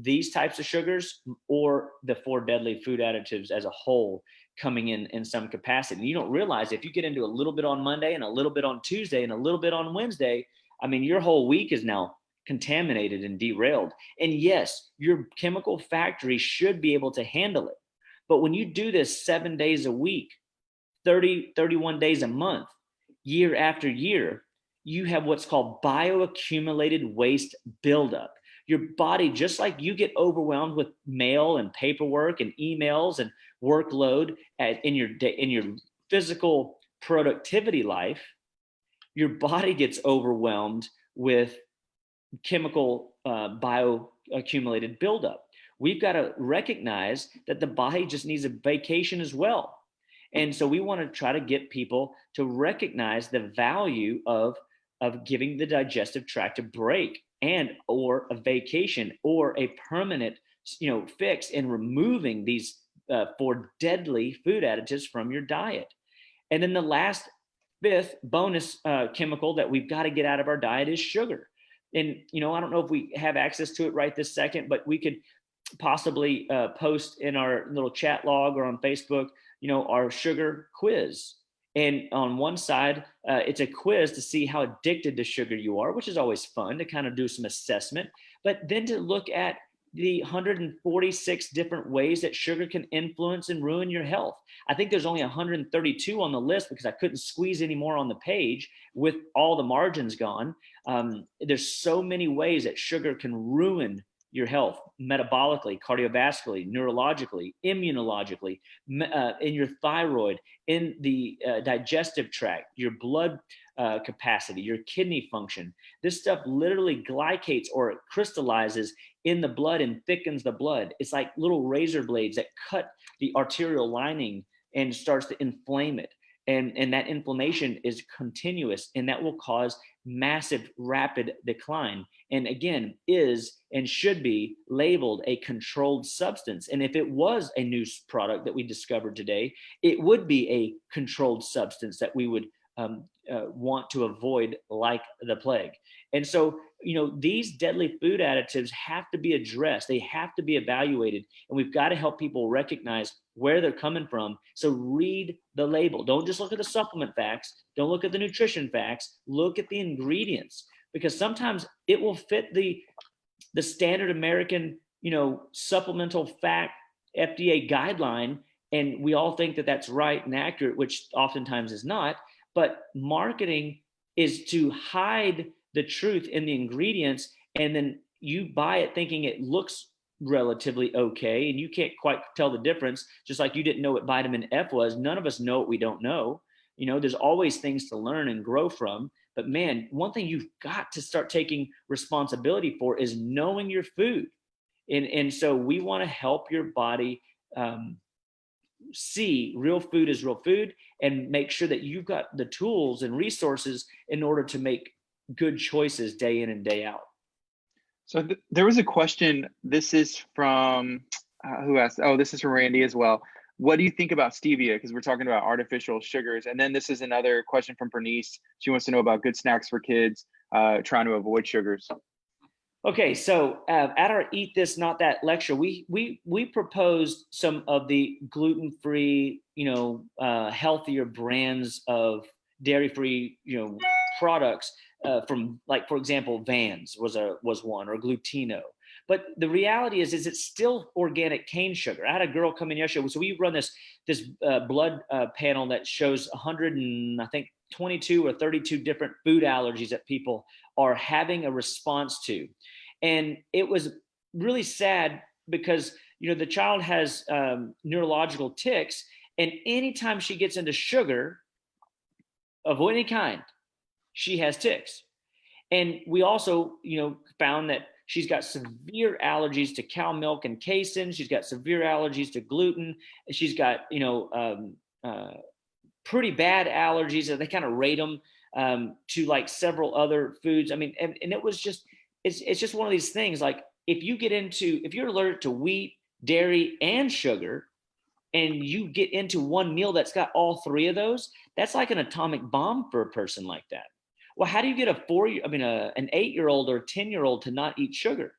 these types of sugars or the 4 deadly food additives as a whole coming in some capacity. And you don't realize if you get into a little bit on Monday and a little bit on Tuesday and a little bit on Wednesday, your whole week is now contaminated and derailed. And yes, your chemical factory should be able to handle it. But when you do this 7 days a week, 31 days a month, year after year, you have what's called bioaccumulated waste buildup. Your body, just like you get overwhelmed with mail and paperwork and emails and workload in your physical productivity life, your body gets overwhelmed with chemical bioaccumulated buildup. We've got to recognize that the body just needs a vacation as well. And so we want to try to get people to recognize the value of giving the digestive tract a break and or a vacation or a permanent fix in removing these 4 deadly food additives from your diet. And then the last 5th bonus chemical that we've got to get out of our diet is sugar. And I don't know if we have access to it right this second, but we could possibly post in our little chat log or on Facebook, our sugar quiz. And on one side, it's a quiz to see how addicted to sugar you are, which is always fun to kind of do some assessment. But then to look at the 146 different ways that sugar can influence and ruin your health. I think there's only 132 on the list because I couldn't squeeze any more on the page with all the margins gone. There's so many ways that sugar can ruin your health metabolically, cardiovascularly, neurologically, immunologically, in your thyroid, in the digestive tract, your blood capacity, your kidney function. This stuff literally glycates or it crystallizes in the blood and thickens the blood. It's like little razor blades that cut the arterial lining and starts to inflame it. And that inflammation is continuous, and that will cause massive rapid decline, and again is and should be labeled a controlled substance. And if it was a new product that we discovered today, it would be a controlled substance that we would want to avoid like the plague. And so, these deadly food additives have to be addressed. They have to be evaluated, and we've got to help people recognize where they're coming from. So read the label. Don't just look at the supplement facts. Don't look at the nutrition facts. Look at the ingredients, because sometimes it will fit the standard American, supplemental fact FDA guideline, and we all think that that's right and accurate, which oftentimes is not. But marketing is to hide the truth in the ingredients, and then you buy it thinking it looks relatively okay, and you can't quite tell the difference, just like you didn't know what vitamin F was. None of us know what we don't know. There's always things to learn and grow from. But man, one thing you've got to start taking responsibility for is knowing your food. And so we want to help your body see real food is real food, and make sure that you've got the tools and resources in order to make good choices day in and day out. So there was a question. This is from who asked? Oh, this is from Randy as well. What do you think about stevia? Because we're talking about artificial sugars. And then this is another question from Bernice. She wants to know about good snacks for kids trying to avoid sugars. Okay, so at our Eat This Not That lecture, we proposed some of the gluten-free, healthier brands of dairy-free, products from, like, for example, Vans was one, or Glutino. But the reality is it's still organic cane sugar. I had a girl come in yesterday. So we run this blood panel that shows 100 and I think 22 or 32 different food allergies that people are having a response to. And it was really sad because, the child has neurological tics, and anytime she gets into sugar of any kind, she has tics. And we also, found that she's got severe allergies to cow milk and casein. She's got severe allergies to gluten. She's got, pretty bad allergies. They kind of rate them to like several other foods. I mean, and it was just, it's just one of these things. Like if you're allergic to wheat, dairy, and sugar, and you get into one meal that's got all three of those, that's like an atomic bomb for a person like that. Well, how do you get an 8-year-old or a 10-year-old to not eat sugar?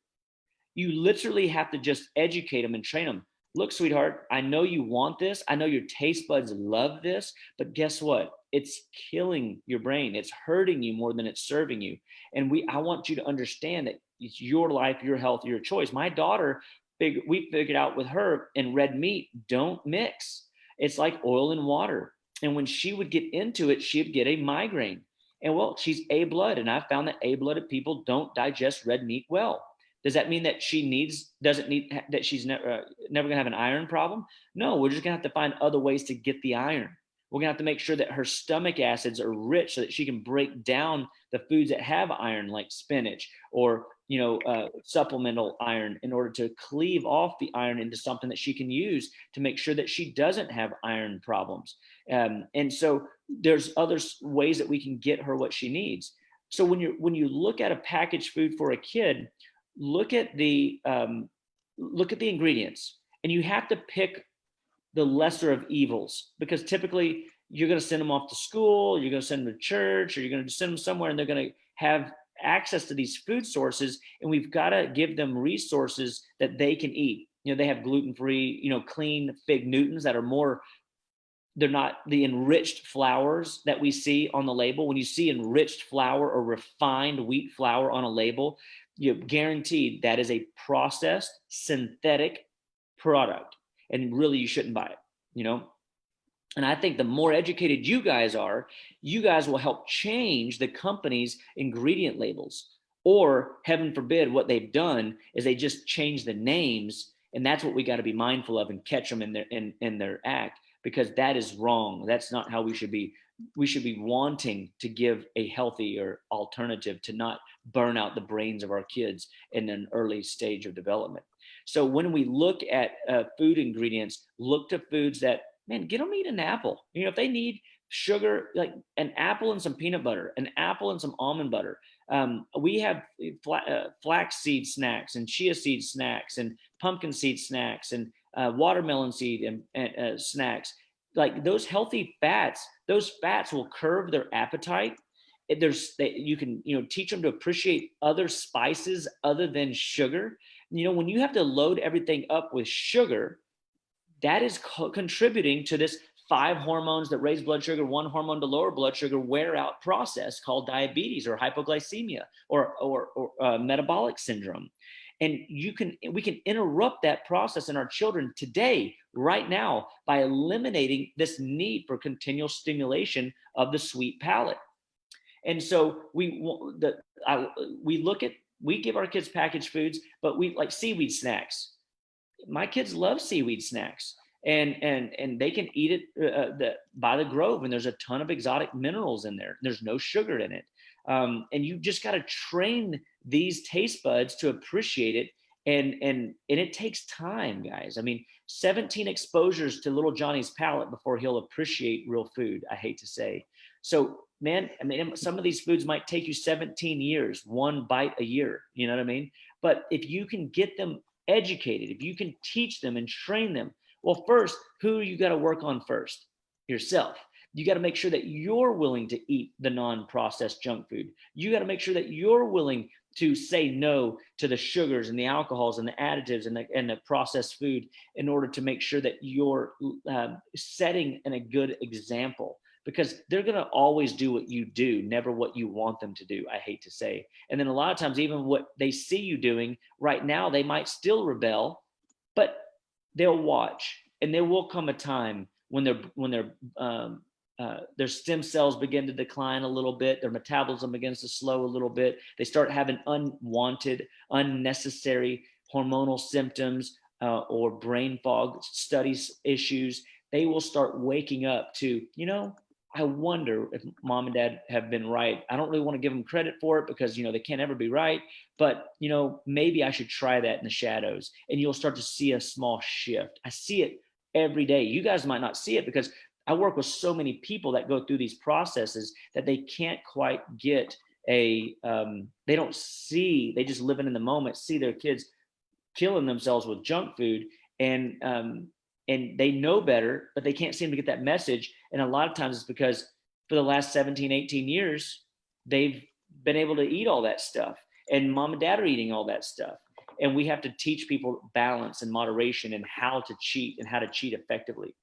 You literally have to just educate them and train them. Look, sweetheart, I know you want this. I know your taste buds love this, but guess what? It's killing your brain. It's hurting you more than it's serving you. And I want you to understand that it's your life, your health, your choice. My daughter, we figured out with her, and red meat don't mix. It's like oil and water. And when she would get into it, she'd get a migraine. And well, she's A blood, and I found that A-blooded people don't digest red meat well. Does that mean that she's never gonna have an iron problem? No, we're just gonna have to find other ways to get the iron. We're gonna have to make sure that her stomach acids are rich so that she can break down the foods that have iron, like spinach or supplemental iron, in order to cleave off the iron into something that she can use to make sure that she doesn't have iron problems. And so there's other ways that we can get her what she needs. So when you look at a packaged food for a kid, look at the ingredients, and you have to pick the lesser of evils, because typically you're going to send them off to school, you're going to send them to church, or you're going to send them somewhere, and they're going to have access to these food sources, and we've got to give them resources that they can eat. They have gluten-free, clean Fig Newtons that are more they're not the enriched flours that we see on the label. When you see enriched flour or refined wheat flour on a label, you're guaranteed that is a processed synthetic product, and really you shouldn't buy it, you know. And I think the more educated you guys are, you guys will help change the company's ingredient labels. Or heaven forbid, what they've done is they just change the names, and that's what we got to be mindful of and catch them in their act, because that is wrong. That's not how we should be. We should be wanting to give a healthier alternative to not burn out the brains of our kids in an early stage of development. So when we look at food ingredients, look to foods that, man, get them eat an apple. You know, if they need sugar, like an apple and some peanut butter, an apple and some almond butter. We have flax seed snacks and chia seed snacks and pumpkin seed snacks and watermelon seed and snacks. Like those healthy fats, those fats will curb their appetite. You can, you know, teach them to appreciate other spices other than sugar. You know, when you have to load everything up with sugar, that is contributing to this 5 hormones that raise blood sugar, 1 hormone to lower blood sugar wear out process called diabetes or hypoglycemia or metabolic syndrome. And we can interrupt that process in our children today, right now, by eliminating this need for continual stimulation of the sweet palate. And so we give our kids packaged foods, but we like seaweed snacks. My kids love seaweed snacks, and they can eat it by the grove, and there's a ton of exotic minerals in there. There's no sugar in it, and you just got to train these taste buds to appreciate it, and it takes time, guys. I mean, 17 exposures to little Johnny's palate before he'll appreciate real food, I hate to say. So, man, I mean, some of these foods might take you 17 years, 1 bite a year, you know what I mean? But if you can get them educated, if you can teach them and train them, well, first, who you got to work on first? Yourself. You got to make sure that you're willing to eat the non-processed junk food. You got to make sure that you're willing to say no to the sugars and the alcohols and the additives and the processed food, in order to make sure that you're setting a good example, because they're going to always do what you do, never what you want them to do, I hate to say. And then a lot of times, even what they see you doing right now, they might still rebel, but they'll watch, and there will come a time when their stem cells begin to decline a little bit, their metabolism begins to slow a little bit, they start having unwanted, unnecessary hormonal symptoms or brain fog studies issues. They will start waking up to, you know, I wonder if mom and dad have been right. I don't really want to give them credit for it, because, you know, they can't ever be right, but, you know, maybe I should try that in the shadows, and you'll start to see a small shift. I see it every day. You guys might not see it, because I work with so many people that go through these processes that they can't quite get they don't see, they just living in the moment, see their kids killing themselves with junk food, and they know better, but they can't seem to get that message. And a lot of times it's because for the last 17, 18 years, they've been able to eat all that stuff, and mom and dad are eating all that stuff. And we have to teach people balance and moderation, and how to cheat effectively.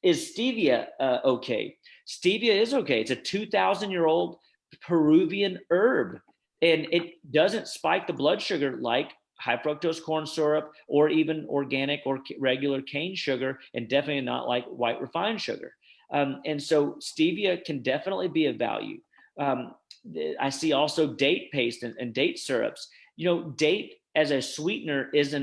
Is stevia okay? Stevia is okay. It's a 2,000-year-old Peruvian herb, and it doesn't spike the blood sugar like high fructose corn syrup, or even organic or regular cane sugar, and definitely not like white refined sugar. And so stevia can definitely be of value. I see also date paste and date syrups. You know, date as a sweetener is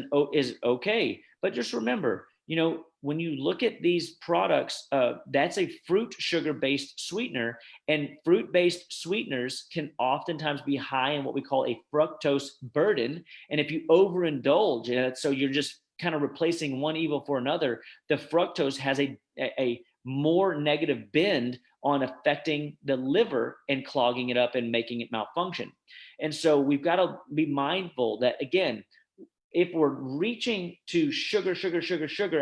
okay, but just remember, you know, when you look at these products, that's a fruit sugar-based sweetener, and fruit-based sweeteners can oftentimes be high in what we call a fructose burden. And if you overindulge, so you're just kind of replacing one evil for another, the fructose has a more negative bend on affecting the liver and clogging it up and making it malfunction. And so we've got to be mindful that, again, if we're reaching to sugar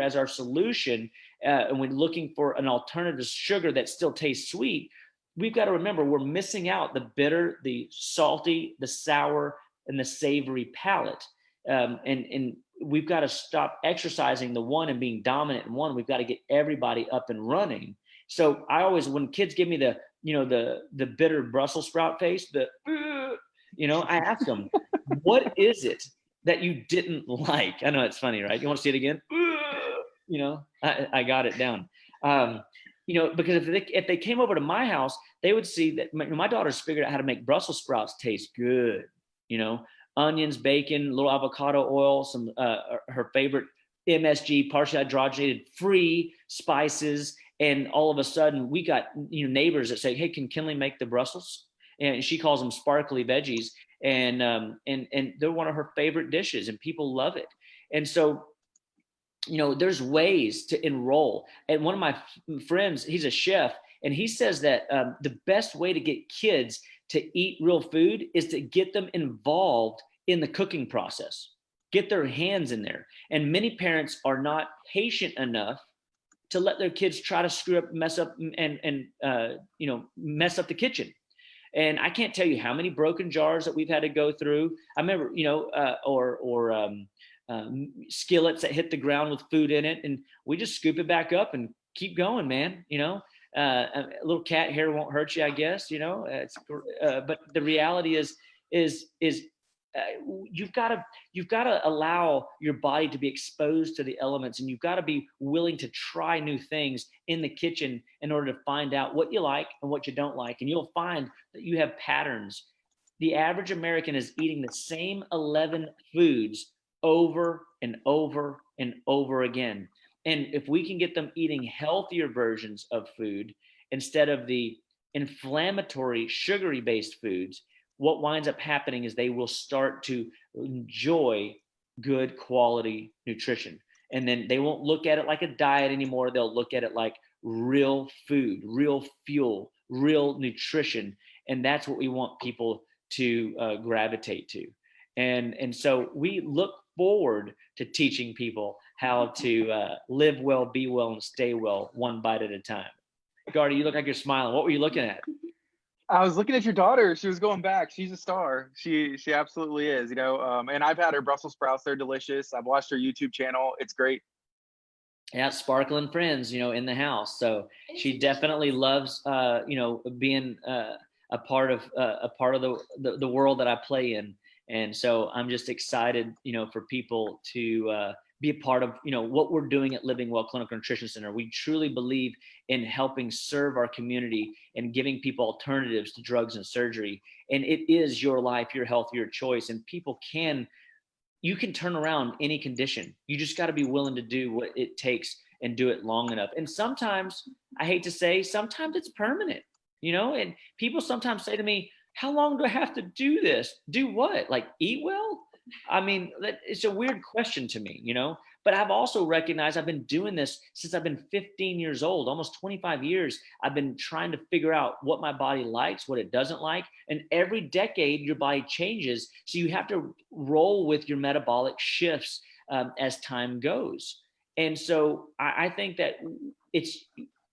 as our solution, and we're looking for an alternative sugar that still tastes sweet, we've got to remember we're missing out the bitter, the salty, the sour, and the savory palate. And we've got to stop exercising the one and being dominant in one. We've got to get everybody up and running. So I always, when kids give me the, the bitter Brussels sprout face, I ask them, what is it that you didn't like? I know it's funny, right? You want to see it again? I got it down. Because if they came over to my house, they would see that my daughter's figured out how to make Brussels sprouts taste good. Onions, bacon, little avocado oil, some her favorite MSG, partially hydrogenated, free spices, and all of a sudden we got neighbors that say, "Hey, can Kinley make the Brussels?" And she calls them sparkly veggies, and they're one of her favorite dishes, and people love it. And so there's ways to enroll. And one of my friends, he's a chef, and he says that the best way to get kids to eat real food is to get them involved in the cooking process, get their hands in there. And many parents are not patient enough to let their kids try to screw up, mess up, and mess up the kitchen. And I can't tell you how many broken jars that we've had to go through. I remember, skillets that hit the ground with food in it, and we just scoop it back up and keep going, man. A little cat hair won't hurt you, I guess. But the reality is you've got to allow your body to be exposed to the elements, and you've got to be willing to try new things in the kitchen in order to find out what you like and what you don't like. And you'll find that you have patterns. The average American is eating the same 11 foods over and over and over again. And if we can get them eating healthier versions of food instead of the inflammatory, sugary based foods, what winds up happening is they will start to enjoy good quality nutrition. And then they won't look at it like a diet anymore. They'll look at it like real food, real fuel, real nutrition. And that's what we want people to gravitate to. And so we look forward to teaching people how to live well, be well, and stay well, one bite at a time. Gardy, you look like you're smiling. What were you looking at? I was looking at your daughter. She was going back. She's a star. She absolutely is. And I've had her Brussels sprouts. They're delicious. I've watched her YouTube channel. It's great. Yeah, sparkling friends, in the house. So she definitely loves, being a part of the world that I play in. And so I'm just excited, for people to be a part of, what we're doing at Living Well Clinical Nutrition Center. We truly believe in helping serve our community and giving people alternatives to drugs and surgery. And it is your life, your health, your choice. And you can turn around any condition. You just got to be willing to do what it takes and do it long enough. And sometimes, I hate to say, sometimes it's permanent, and people sometimes say to me, how long do I have to do this? Do what? Like eat well? I mean, it's a weird question to me, but I've also recognized I've been doing this since I've been 15 years old, almost 25 years. I've been trying to figure out what my body likes, what it doesn't like. And every decade, your body changes. So you have to roll with your metabolic shifts as time goes. And so I think that it's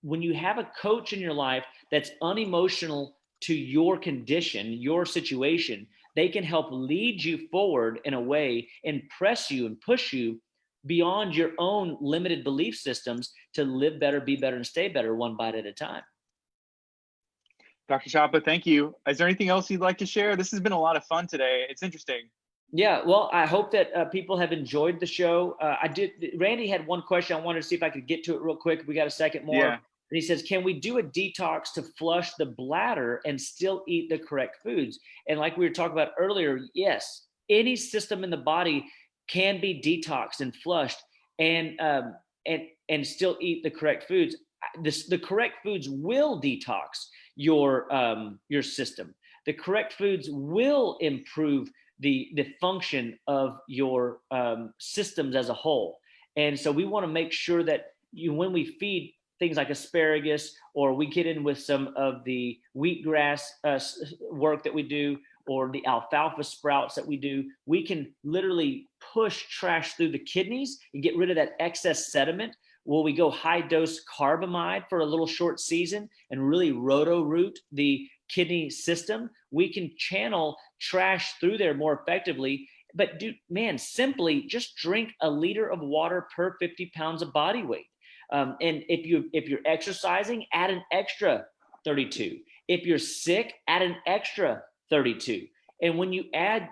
when you have a coach in your life that's unemotional to your condition, your situation, they can help lead you forward in a way and press you and push you beyond your own limited belief systems to live better, be better, and stay better, one bite at a time. Dr. Chapa, thank you. Is there anything else you'd like to share? This has been a lot of fun today. It's interesting. Yeah, well, I hope that people have enjoyed the show. Randy had one question. I wanted to see if I could get to it real quick. We got a second more. Yeah. And he says, can we do a detox to flush the bladder and still eat the correct foods? And like we were talking about earlier, yes, any system in the body can be detoxed and flushed and still eat the correct foods. The correct foods will detox your system. The correct foods will improve the function of your systems as a whole. And so we want to make sure that when we feed things like asparagus, or we get in with some of the wheatgrass work that we do, or the alfalfa sprouts that we do, we can literally push trash through the kidneys and get rid of that excess sediment. Will we go high dose carbamide for a little short season and really roto-root the kidney system? We can channel trash through there more effectively. But simply just drink a liter of water per 50 pounds of body weight. And if you're exercising, add an extra 32. If you're sick, add an extra 32. And when you add,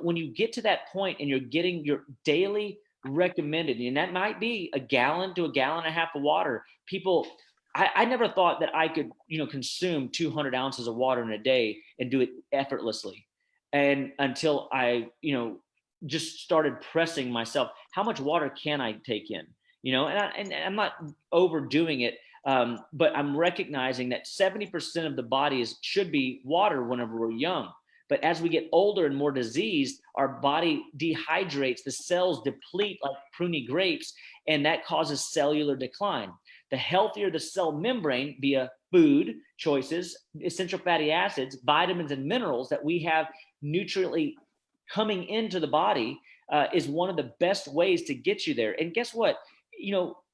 when you get to that point and you're getting your daily recommended, and that might be a gallon to a gallon and a half of water. I never thought that I could, consume 200 ounces of water in a day and do it effortlessly. And until I, just started pressing myself, how much water can I take in? And I'm not overdoing it, but I'm recognizing that 70% of the body should be water whenever we're young. But as we get older and more diseased, our body dehydrates, the cells deplete like pruny grapes, and that causes cellular decline. The healthier the cell membrane via food choices, essential fatty acids, vitamins, and minerals that we have nutriently coming into the body is one of the best ways to get you there. And guess what?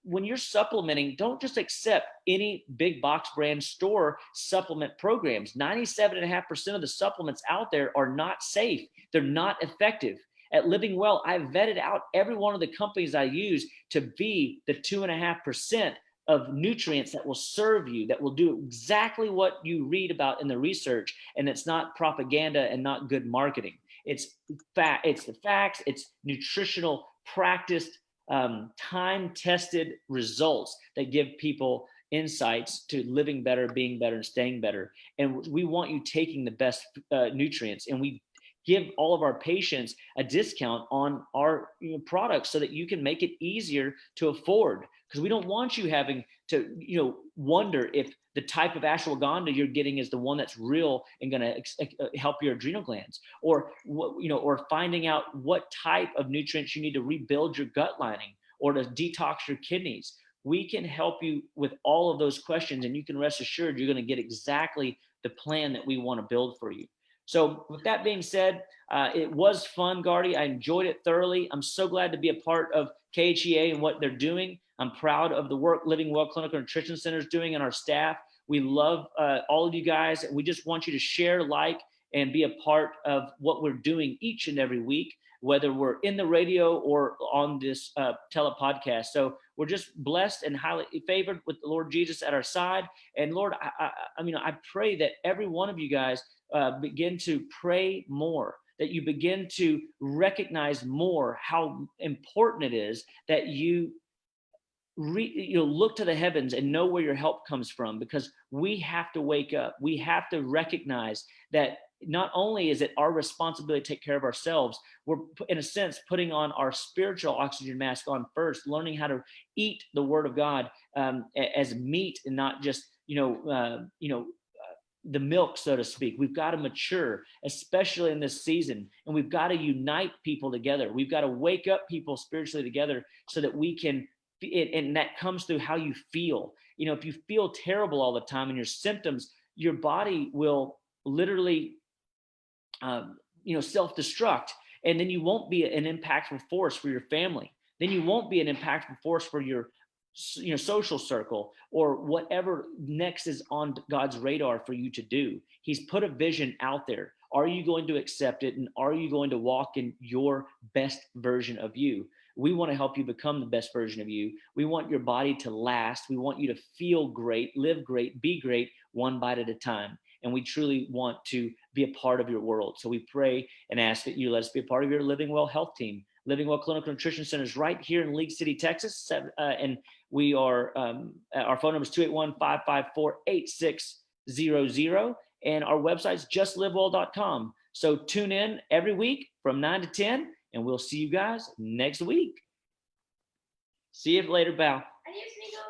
When you're supplementing, don't just accept any big box brand store supplement programs. 97.5% of the supplements out there are not safe. They're not effective. At Living Well, I vetted out every one of the companies I use to be the 2.5% of nutrients that will serve you, that will do exactly what you read about in the research. And it's not propaganda and not good marketing. It's the facts, it's nutritional practiced, time-tested results that give people insights to living better, being better, and staying better. And we want you taking the best nutrients, and we give all of our patients a discount on our products so that you can make it easier to afford, because we don't want you having to wonder if the type of ashwagandha you're getting is the one that's real and going to help your adrenal glands, or finding out what type of nutrients you need to rebuild your gut lining or to detox your kidneys. We can help you with all of those questions, and you can rest assured you're going to get exactly the plan that we want to build for you. So with that being said, it was fun, Gardy. I enjoyed it thoroughly. I'm so glad to be a part of KHEA and what they're doing. I'm proud of the work Living Well Clinical Nutrition Center is doing and our staff. We love all of you guys. We just want you to share, like, and be a part of what we're doing each and every week, whether we're in the radio or on this telepodcast. So we're just blessed and highly favored with the Lord Jesus at our side. And Lord, I pray that every one of you guys begin to pray more, that you begin to recognize more how important it is that you look to the heavens and know where your help comes from, because we have to wake up. We have to recognize that not only is it our responsibility to take care of ourselves, we're in a sense putting on our spiritual oxygen mask on first, learning how to eat the Word of God as meat and not just the milk, so to speak. We've got to mature, especially in this season, and we've got to unite people together. We've got to wake up people spiritually together so that we can. And that comes through how you feel. If you feel terrible all the time and your symptoms, your body will literally, self-destruct, and then you won't be an impactful force for your family. Then you won't be an impactful force for your, social circle or whatever next is on God's radar for you to do. He's put a vision out there. Are you going to accept it? And are you going to walk in your best version of you? We want to help you become the best version of you. We want your body to last. We want you to feel great, live great, be great, one bite at a time. And we truly want to be a part of your world. So we pray and ask that you let us be a part of your Living Well health team. Living Well Clinical Nutrition Center is right here in League City, Texas. And we are, our phone number is 281-554-8600. And our website is justlivewell.com. So tune in every week from 9 to 10. And we'll see you guys next week. See you later, pal. Adios, amigo.